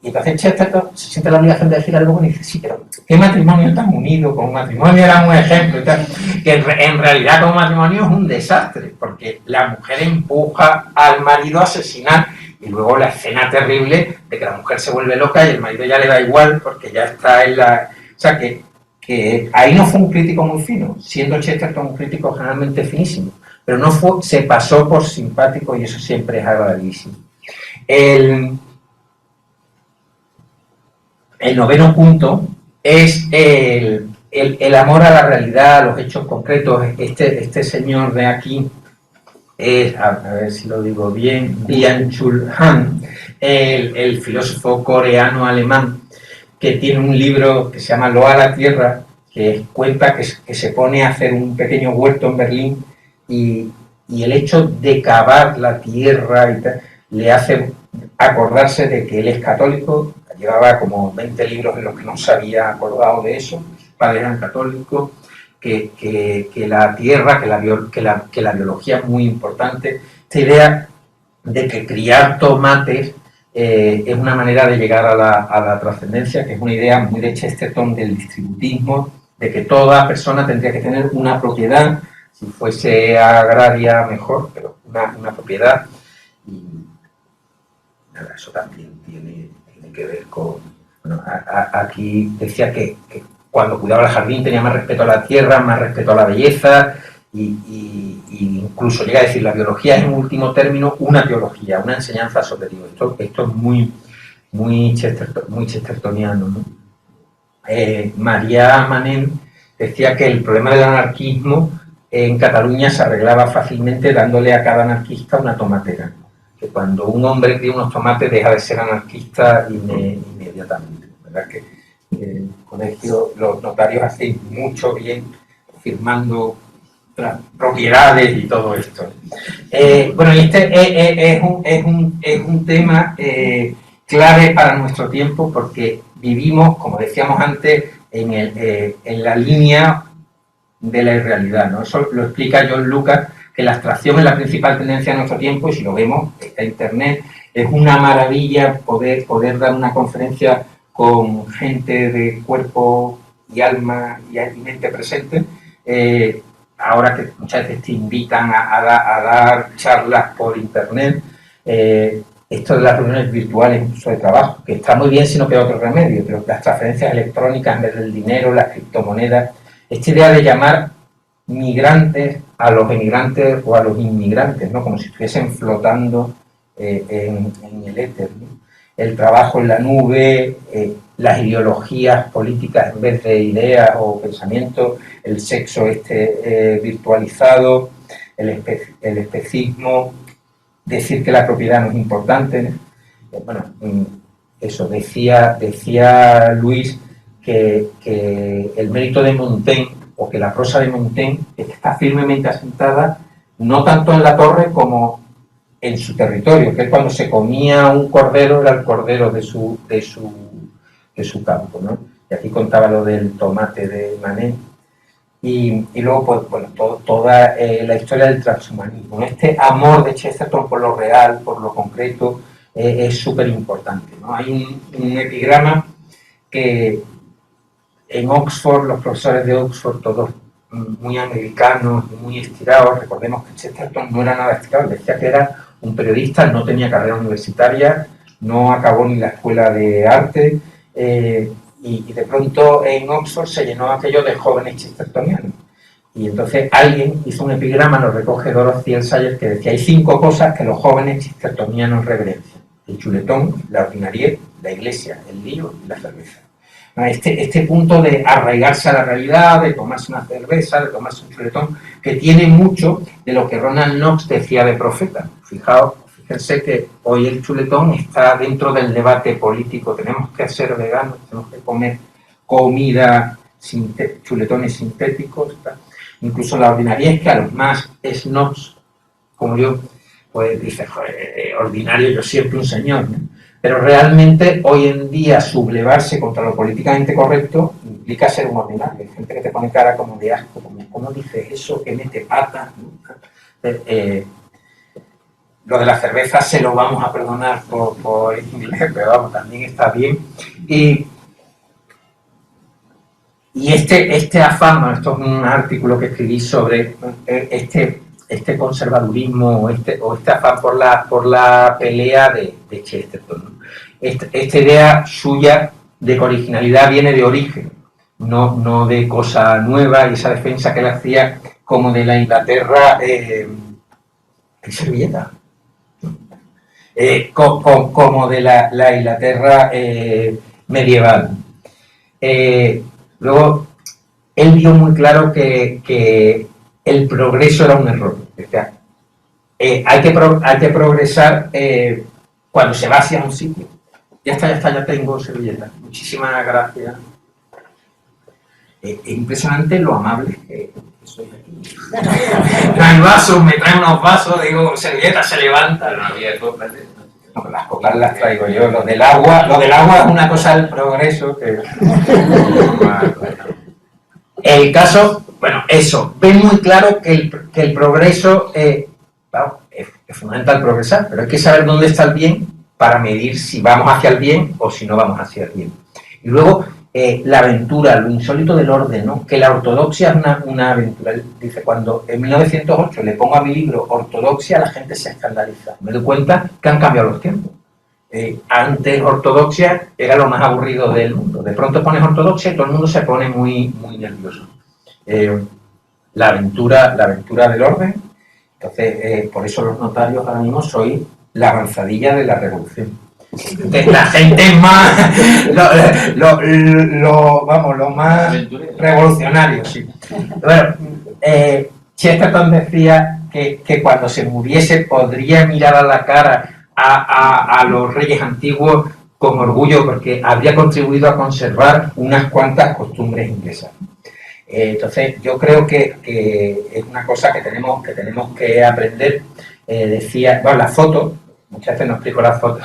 Y entonces Chesterton se siente la obligación de decir algo y dice, sí, pero ¿qué matrimonio tan unido? Con un matrimonio era un ejemplo y tal, que en realidad como matrimonio es un desastre, porque la mujer empuja al marido a asesinar, y luego la escena terrible de que la mujer se vuelve loca y el marido ya le da igual porque ya está en la... O sea, que ahí no fue un crítico muy fino, siendo Chesterton un crítico generalmente finísimo, pero no fue, se pasó por simpático, y eso siempre es agradabilísimo. El noveno punto es el amor a la realidad, a los hechos concretos. Este señor de aquí es, a ver si lo digo bien, Byung-Chul Han, el filósofo coreano-alemán, que tiene un libro que se llama Loa a la Tierra, que cuenta que se pone a hacer un pequeño huerto en Berlín, y el hecho de cavar la tierra y tal, le hace acordarse de que él es católico. Llevaba como 20 libros en los que no se había acordado de eso, sus padres eran católicos, que la tierra, que la biología es muy importante. Esta idea de que criar tomates es una manera de llegar a la trascendencia, que es una idea muy de Chesterton del distributismo, de que toda persona tendría que tener una propiedad, si fuese agraria mejor, pero una propiedad. Y nada, eso también tiene que ver con... Bueno, aquí decía que cuando cuidaba el jardín tenía más respeto a la tierra, más respeto a la belleza, y incluso llega a decir, la biología es en último término una teología, una enseñanza sobre Dios. Esto es muy chestertoniano, ¿no? María Manent decía que el problema del anarquismo en Cataluña se arreglaba fácilmente dándole a cada anarquista una tomatera. Que cuando un hombre cría unos tomates deja de ser anarquista inmediatamente. ¿Verdad? Que el colegio, los notarios hacen mucho bien firmando propiedades y todo esto. Bueno, y este es un tema clave para nuestro tiempo, porque vivimos, como decíamos antes, en la línea de la irrealidad, ¿no? Eso lo explica John Lucas, que la abstracción es la principal tendencia de nuestro tiempo, y si lo vemos, está Internet, es una maravilla poder dar una conferencia con gente de cuerpo y alma y mente presente, ahora que muchas veces te invitan a dar charlas por Internet, esto de las reuniones virtuales, incluso de trabajo, que está muy bien si no queda otro remedio, pero las transferencias electrónicas en vez del dinero, las criptomonedas, esta idea de llamar migrantes a los emigrantes o a los inmigrantes, ¿no? Como si estuviesen flotando en el éter, ¿no? el trabajo en la nube, las ideologías políticas en vez de ideas o pensamientos, el sexo virtualizado, el especismo, decir que la propiedad no es importante. Bueno, eso, decía Luis que el mérito de Montaigne, o que la prosa de Montaigne está firmemente asentada no tanto en la torre como en su territorio, que es cuando se comía un cordero, era el cordero de su campo, ¿no? Y aquí contaba lo del tomate de Manet. Y luego, pues, bueno, toda la historia del transhumanismo. Este amor de Chesterton por lo real, por lo concreto, es súper importante, ¿no? Hay un epigrama que en Oxford, los profesores de Oxford, todos muy americanos, muy estirados, recordemos que Chesterton no era nada estirado, decía que era un periodista, no tenía carrera universitaria, no acabó ni la escuela de arte, y de pronto en Oxford se llenó aquello de jóvenes chestertonianos. Y entonces alguien hizo un epigrama, lo recoge Dorothy L. Sayers, que decía: hay 5 cosas que los jóvenes chestertonianos reverencian: el chuletón, la ordinariedad, la iglesia, el lío y la cerveza. Este punto de arraigarse a la realidad, de tomarse una cerveza, de tomarse un chuletón, que tiene mucho de lo que Ronald Knox decía de Profeta. Fíjense que hoy el chuletón está dentro del debate político. Tenemos que ser veganos, tenemos que comer comida, chuletones sintéticos. Incluso la ordinaria es que a los más snobs, como yo, pues dice: ordinario, yo siempre un señor, ¿no? Pero realmente hoy en día sublevarse contra lo políticamente correcto implica ser un ordinario. Hay gente que te pone cara como de asco, como ¿cómo dices eso? Que mete pata. Lo de la cerveza se lo vamos a perdonar por inglés, pero vamos, también está bien. Y este afán, esto es un artículo que escribí sobre este conservadurismo o este afán por la pelea de Chesterton, ¿no? Esta idea suya de que originalidad viene de origen, no de cosa nueva, y esa defensa que él hacía como de la Inglaterra servilleta, como de la Inglaterra medieval. Luego, él vio muy claro que el progreso era un error. O sea, hay que progresar cuando se va hacia un sitio. Ya tengo servilleta. Muchísimas gracias. Es impresionante lo amable que soy aquí. Traen vasos, me traen unos vasos, digo, servilleta, se levanta. Pero no había copas. No, las copas las traigo yo. Lo del agua es una cosa del progreso. El caso, bueno, eso. Ven muy claro que el progreso, claro, es fundamental progresar, pero hay que saber dónde está el bien para medir si vamos hacia el bien o si no vamos hacia el bien. Y luego, la aventura, lo insólito del orden, ¿no? Que la ortodoxia es una aventura. Él dice: cuando en 1908 le pongo a mi libro ortodoxia, la gente se escandaliza. Me doy cuenta que han cambiado los tiempos. Antes ortodoxia era lo más aburrido del mundo. De pronto pones ortodoxia y todo el mundo se pone muy, muy nervioso. La aventura del orden. Entonces, por eso los notarios ahora mismo soy la avanzadilla de la revolución. Entonces, la gente más lo más revolucionario, sí. Bueno, Chesterton decía que cuando se muriese podría mirar a la cara a los reyes antiguos con orgullo, porque habría contribuido a conservar unas cuantas costumbres inglesas. Entonces, yo creo que es una cosa que tenemos que aprender. Decía, bueno, la foto, muchas veces no explico la foto.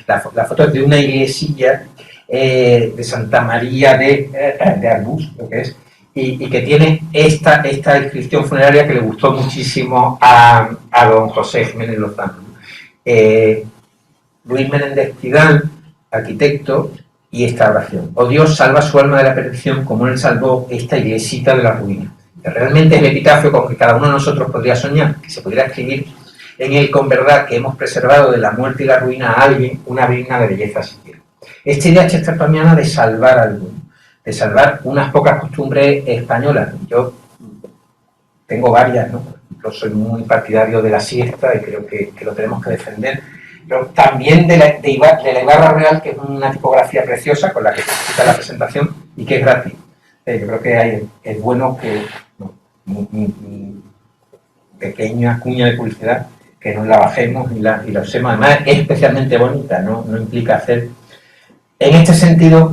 La foto es de una iglesilla de Santa María de Arbús, lo que es, y que tiene esta inscripción funeraria que le gustó muchísimo a don José Jiménez Lozano. Luis Menéndez Pidal, arquitecto, y esta oración: oh Dios, salva su alma de la perdición como él salvó esta iglesita de la ruina. Realmente es el epitafio con que cada uno de nosotros podría soñar, que se pudiera escribir en él con verdad que hemos preservado de la muerte y la ruina a alguien una digna de belleza siquiera. Esta idea chestertoniana de salvar algo, de salvar unas pocas costumbres españolas. Yo tengo varias, ¿no? Yo soy muy partidario de la siesta y creo que lo tenemos que defender. pero también de la Ibarra Real, que es una tipografía preciosa con la que se explica la presentación y que es gratis. Yo creo que es bueno que mi pequeña cuña de publicidad, que nos la bajemos y la usemos. Además, es especialmente bonita, no implica hacer... En este sentido,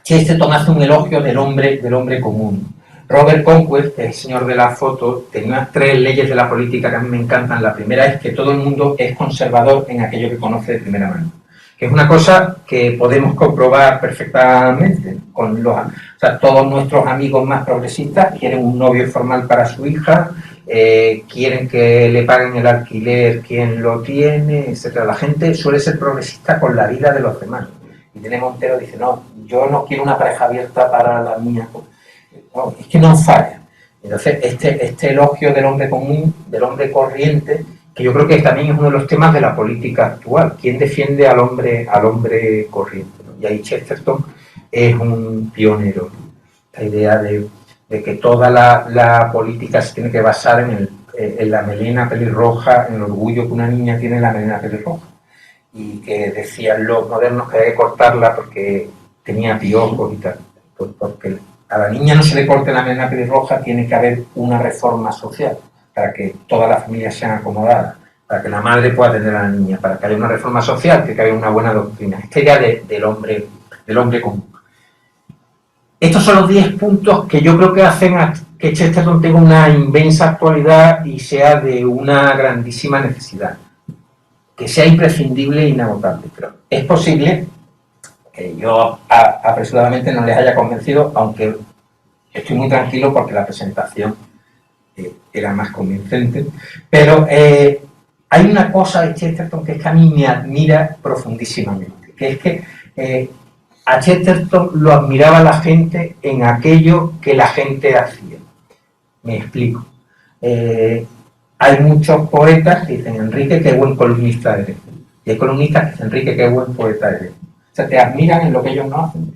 Chesterton hace un elogio del hombre común. Robert Conquest, el señor de la foto, tenía 3 leyes de la política que a mí me encantan. La primera es que todo el mundo es conservador en aquello que conoce de primera mano, que es una cosa que podemos comprobar perfectamente. Todos nuestros amigos más progresistas quieren un novio formal para su hija, quieren que le paguen el alquiler quien lo tiene, etc. La gente suele ser progresista con la vida de los demás. Y Irene Montero dice, no, yo no quiero una pareja abierta para la mía. No, es que no falla. Entonces, este elogio del hombre común, del hombre corriente, que yo creo que también es uno de los temas de la política actual. ¿Quién defiende al hombre corriente? ¿No? Y ahí Chesterton es un pionero. La idea de que toda la política se tiene que basar en la melena pelirroja, en el orgullo que una niña tiene en la melena pelirroja. Y que decían los modernos que había que cortarla porque tenía piojos y tal. Porque a la niña no se le corte la melena pelirroja, tiene que haber una reforma social para que todas las familias sean acomodadas, para que la madre pueda atender a la niña, para que haya una reforma social, tiene que haber una buena doctrina. Esta idea del hombre común. Estos son los 10 puntos que yo creo que hacen a que Chesterton tenga una inmensa actualidad y sea de una grandísima necesidad, que sea imprescindible e inagotable. Pero es posible que yo apresuradamente no les haya convencido, aunque estoy muy tranquilo porque la presentación era más convincente. Pero hay una cosa de Chesterton que es que a mí me admira profundísimamente, que es que a Chesterton lo admiraba la gente en aquello que la gente hacía. Me explico. Hay muchos poetas que dicen, Enrique, qué buen columnista eres. Y hay columnistas que dicen, Enrique, qué buen poeta eres. O sea, te admiran en lo que ellos no hacen.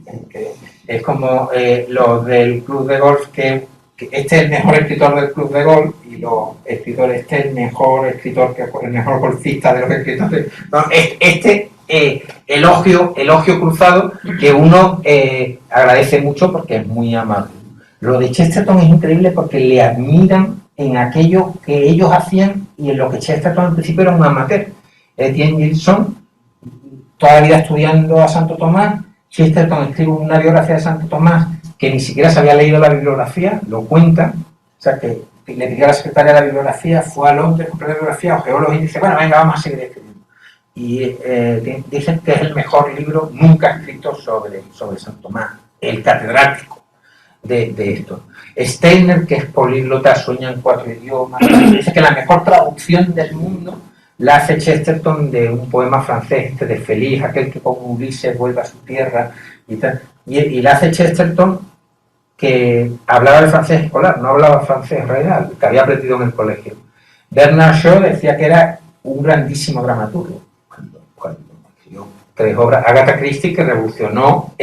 Es como los del club de golf, que este es el mejor escritor del club de golf, y los escritores, este es el mejor escritor, el mejor golfista de los escritores. No, elogio cruzado que uno agradece mucho porque es muy amable. Lo de Chesterton es increíble porque le admiran en aquello que ellos hacían y en lo que Chesterton al principio era un amateur. Etienne Gilson, toda la vida estudiando a Santo Tomás. Chesterton escribe una biografía de Santo Tomás que ni siquiera se había leído la bibliografía, lo cuenta, o sea que le pidió a la secretaria de la bibliografía, fue a Londres, compró la bibliografía, o geólogos, y dice, bueno, venga, vamos a seguir escribiendo. Y dicen que es el mejor libro nunca escrito sobre Santo Tomás, el catedrático de esto. Steiner, que es políglota, sueña en 4 idiomas, dice que la mejor traducción del mundo la hace Chesterton de un poema francés, de Feliz, aquel que como Ulises vuelve a su tierra, y tal. Y la hace Chesterton, que hablaba el francés escolar, no hablaba francés real, que había aprendido en el colegio. Bernard Shaw decía que era un grandísimo dramaturgo. Cuando escribió 3 obras, Agatha Christie, que revolucionó,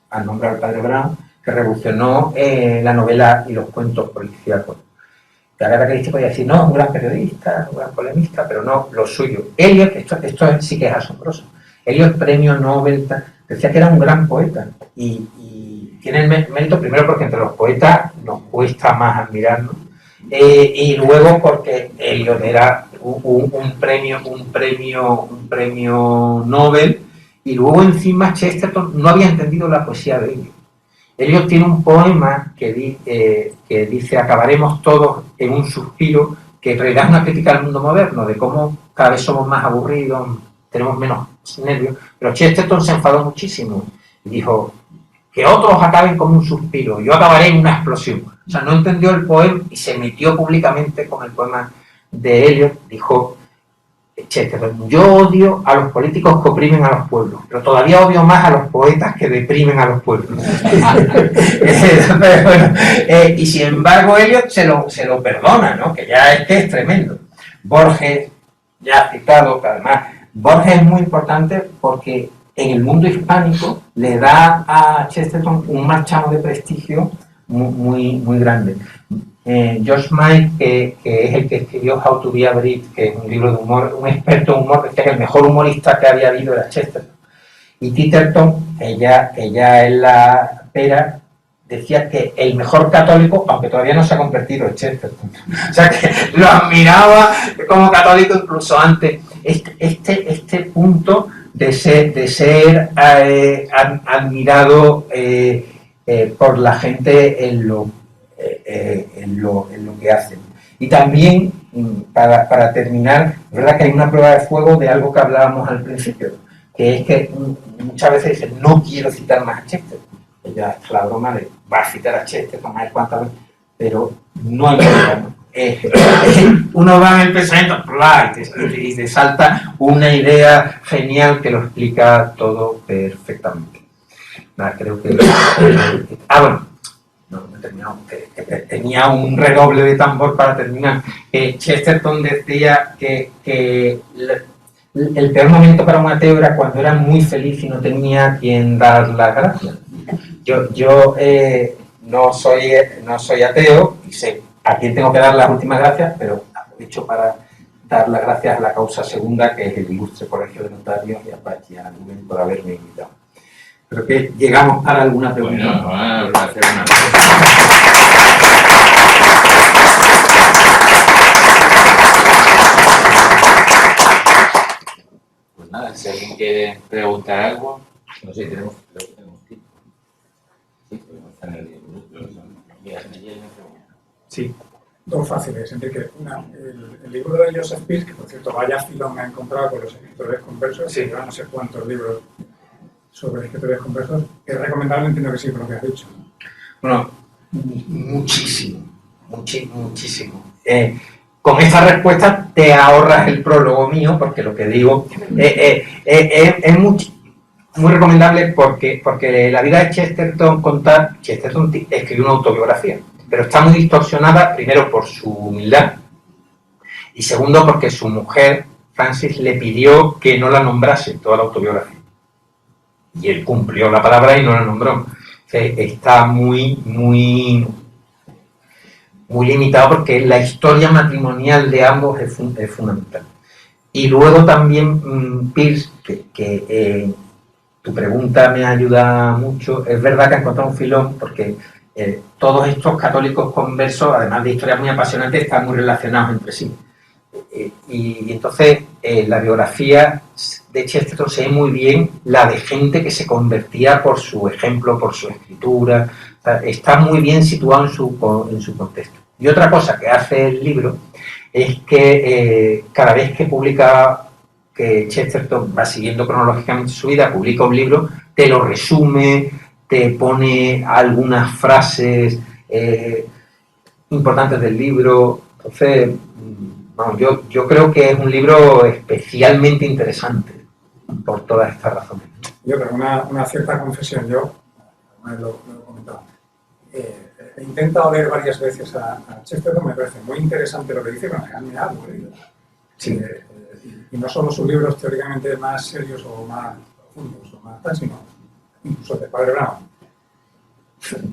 al nombrar al padre Brown, que revolucionó la novela y los cuentos policíacos. Agatha Christie podía decir, no, es un gran periodista, un gran polemista, pero no lo suyo. Eliot, esto sí que es asombroso. Eliot, premio Nobel, decía que era un gran poeta. Y tiene el mérito primero porque entre los poetas nos cuesta más admirarnos. Y luego porque Eliot era un premio Nobel. Y luego encima Chesterton no había entendido la poesía de Eliot. Eliot tiene un poema que dice acabaremos todos en un suspiro, que en realidad es una crítica al mundo moderno, de cómo cada vez somos más aburridos, tenemos menos nervios. Pero Chesterton se enfadó muchísimo y dijo que otros acaben con un suspiro, yo acabaré en una explosión. O sea, no entendió el poema y se metió públicamente con el poema de Eliot. Dijo Chesterton, yo odio a los políticos que oprimen a los pueblos, pero todavía odio más a los poetas que deprimen a los pueblos. Y sin embargo Eliot se lo perdona, ¿no? Que ya es tremendo. Borges, ya citado, que además Borges es muy importante porque en el mundo hispánico le da a Chesterton un marchamo de prestigio muy grande. Josh Mike, que es el que escribió How to be a Brit, que es un libro de humor, un experto en humor, decía que el mejor humorista que había habido era Chesterton. Y Titterton, ella es la pera, decía que el mejor católico, aunque todavía no se ha convertido, es Chesterton. O sea que lo admiraba como católico incluso antes. Este punto de ser admirado por la gente en lo que hacen. Y también, para terminar, es verdad que hay una prueba de fuego de algo que hablábamos al principio, que es que muchas veces dicen, no quiero citar más a Chesterton. Ya es la broma de, va a citar a Chesterton, a ver cuántas veces, pero no hay problema. Uno va en el pensamiento y te salta una idea genial que lo explica todo perfectamente. Nada, creo que... bueno, no he terminado, tenía un redoble de tambor para terminar. Chesterton decía que el peor momento para un ateo era cuando era muy feliz y no tenía quien dar las gracias. Yo no soy ateo y sé a quién tengo que dar las últimas gracias, pero aprovecho para dar las gracias a la causa segunda, que es el Ilustre Colegio de Notarios, y a Pachi y a Rubén por haberme invitado. Creo que llegamos para alguna pregunta. Bueno, vamos a hacer una Pues nada, si alguien quiere preguntar algo, no sé, tenemos tiempo. Sí, podemos tener 10 minutos. Sí. Dos fáciles, Enrique. Una, el libro de Joseph Pearce, que por cierto, vaya filón me ha encontrado con los escritores conversos, Sí. lleva no sé cuántos libros sobre escritores conversos. Es recomendable, entiendo que sí, por lo que has dicho. Bueno, muchísimo. Con esta respuesta te ahorras el prólogo mío, porque lo que digo es muy recomendable porque la vida de Chesterton escribió una autobiografía, pero está muy distorsionada, primero por su humildad y segundo porque su mujer, Frances, le pidió que no la nombrase en toda la autobiografía. Y él cumplió la palabra y no la nombró. Está muy limitado porque la historia matrimonial de ambos es fundamental. Y luego también Pearce, que tu pregunta me ayuda mucho, es verdad que ha encontrado un filón porque todos estos católicos conversos, además de historias muy apasionantes, están muy relacionados entre sí. Y entonces la biografía de Chesterton se ve muy bien la de gente que se convertía por su ejemplo, por su escritura. O sea, está muy bien situado en su contexto. Y otra cosa que hace el libro es que cada vez que publica, que Chesterton va siguiendo cronológicamente su vida, publica un libro, te lo resume, te pone algunas frases importantes del libro. Entonces, bueno, yo creo que es un libro especialmente interesante por todas estas razones. Yo creo una cierta confesión, yo lo he comentado. He intentado leer varias veces a Chesterton, me parece muy interesante lo que dice, pero me ha aburrido. Sí. Y no solo sus libros teóricamente más serios o más profundos, o más tal, sino incluso de Padre Brown.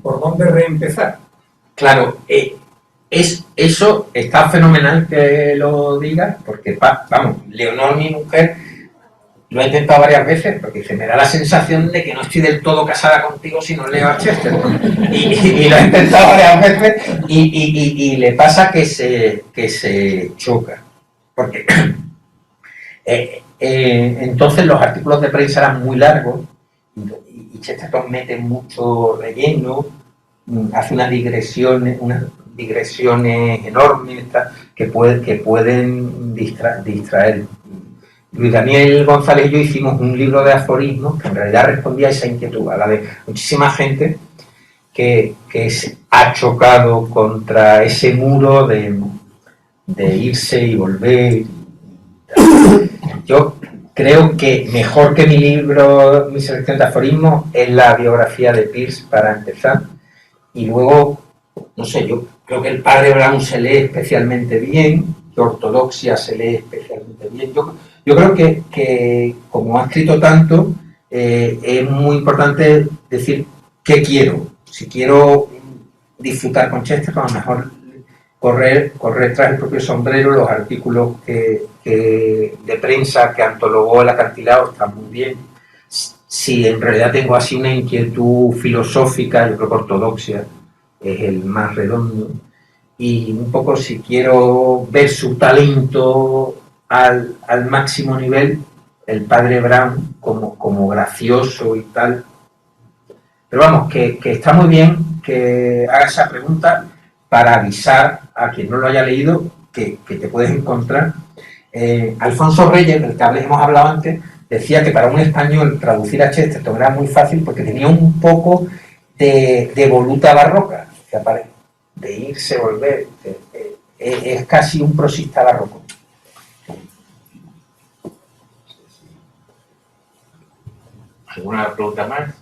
¿Por dónde reempezar? Claro, eso está fenomenal que lo digas, porque, vamos, Leonor, mi mujer, lo he intentado varias veces, porque me da la sensación de que no estoy del todo casada contigo si no leo a Chesterton. Y lo he intentado varias veces y le pasa que se choca. Porque entonces los artículos de prensa eran muy largos y Chesterton mete mucho relleno, hace unas digresiones enormes que pueden distraer. Luis Daniel González y yo hicimos un libro de aforismos que en realidad respondía a esa inquietud, a la de muchísima gente que ha chocado contra ese muro de irse y volver. Yo creo que mejor que mi libro, mi selección de aforismos, es la biografía de Pearce para empezar. Y luego, no sé, yo creo que el Padre Brown se lee especialmente bien, que Ortodoxia se lee especialmente bien. Yo creo que como ha escrito tanto, es muy importante decir qué quiero. Si quiero disfrutar con Chesterton, a lo mejor correr tras el propio sombrero. Los artículos de prensa que antologó el acantilado están muy bien. Si en realidad tengo así una inquietud filosófica, yo creo que ortodoxia es el más redondo. Y un poco si quiero ver su talento al máximo nivel, el padre Brown como gracioso y tal. Pero vamos, que está muy bien que haga esa pregunta para avisar a quien no lo haya leído que te puedes encontrar. Alfonso Reyes, del que hemos hablado antes, decía que para un español traducir a Chesterton era muy fácil porque tenía un poco de voluta barroca, de irse, volver. Es casi un prosista barroco. ¿Alguna pregunta más?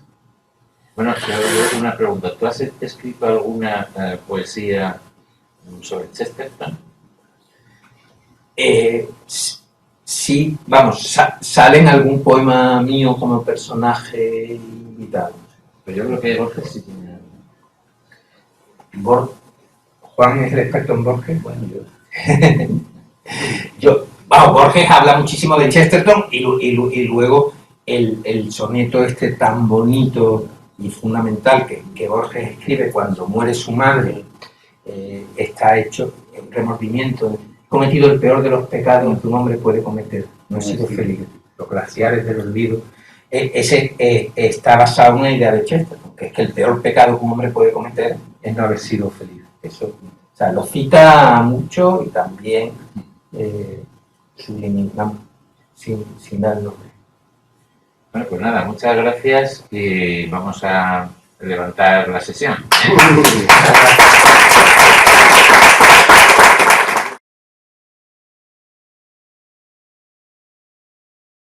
Bueno, yo una pregunta. ¿Tú has escrito alguna poesía sobre Chesterton? Sí, vamos, sale en algún poema mío como personaje invitado. Pero yo creo que Borges sí tiene. Juan es el experto en Borges. Bueno, Borges habla muchísimo de Chesterton y luego el soneto este tan bonito y fundamental que Borges escribe cuando muere su madre, está hecho en remordimiento. He cometido el peor de los pecados que un hombre puede cometer. No he sido feliz. Los glaciares del olvido. Ese está basado en una idea de Chesterton, que es que el peor pecado que un hombre puede cometer es no haber sido feliz. Eso, o sea, lo cita mucho y también subliminamos, sin dar nombre. Bueno, pues nada, muchas gracias y vamos a levantar la sesión.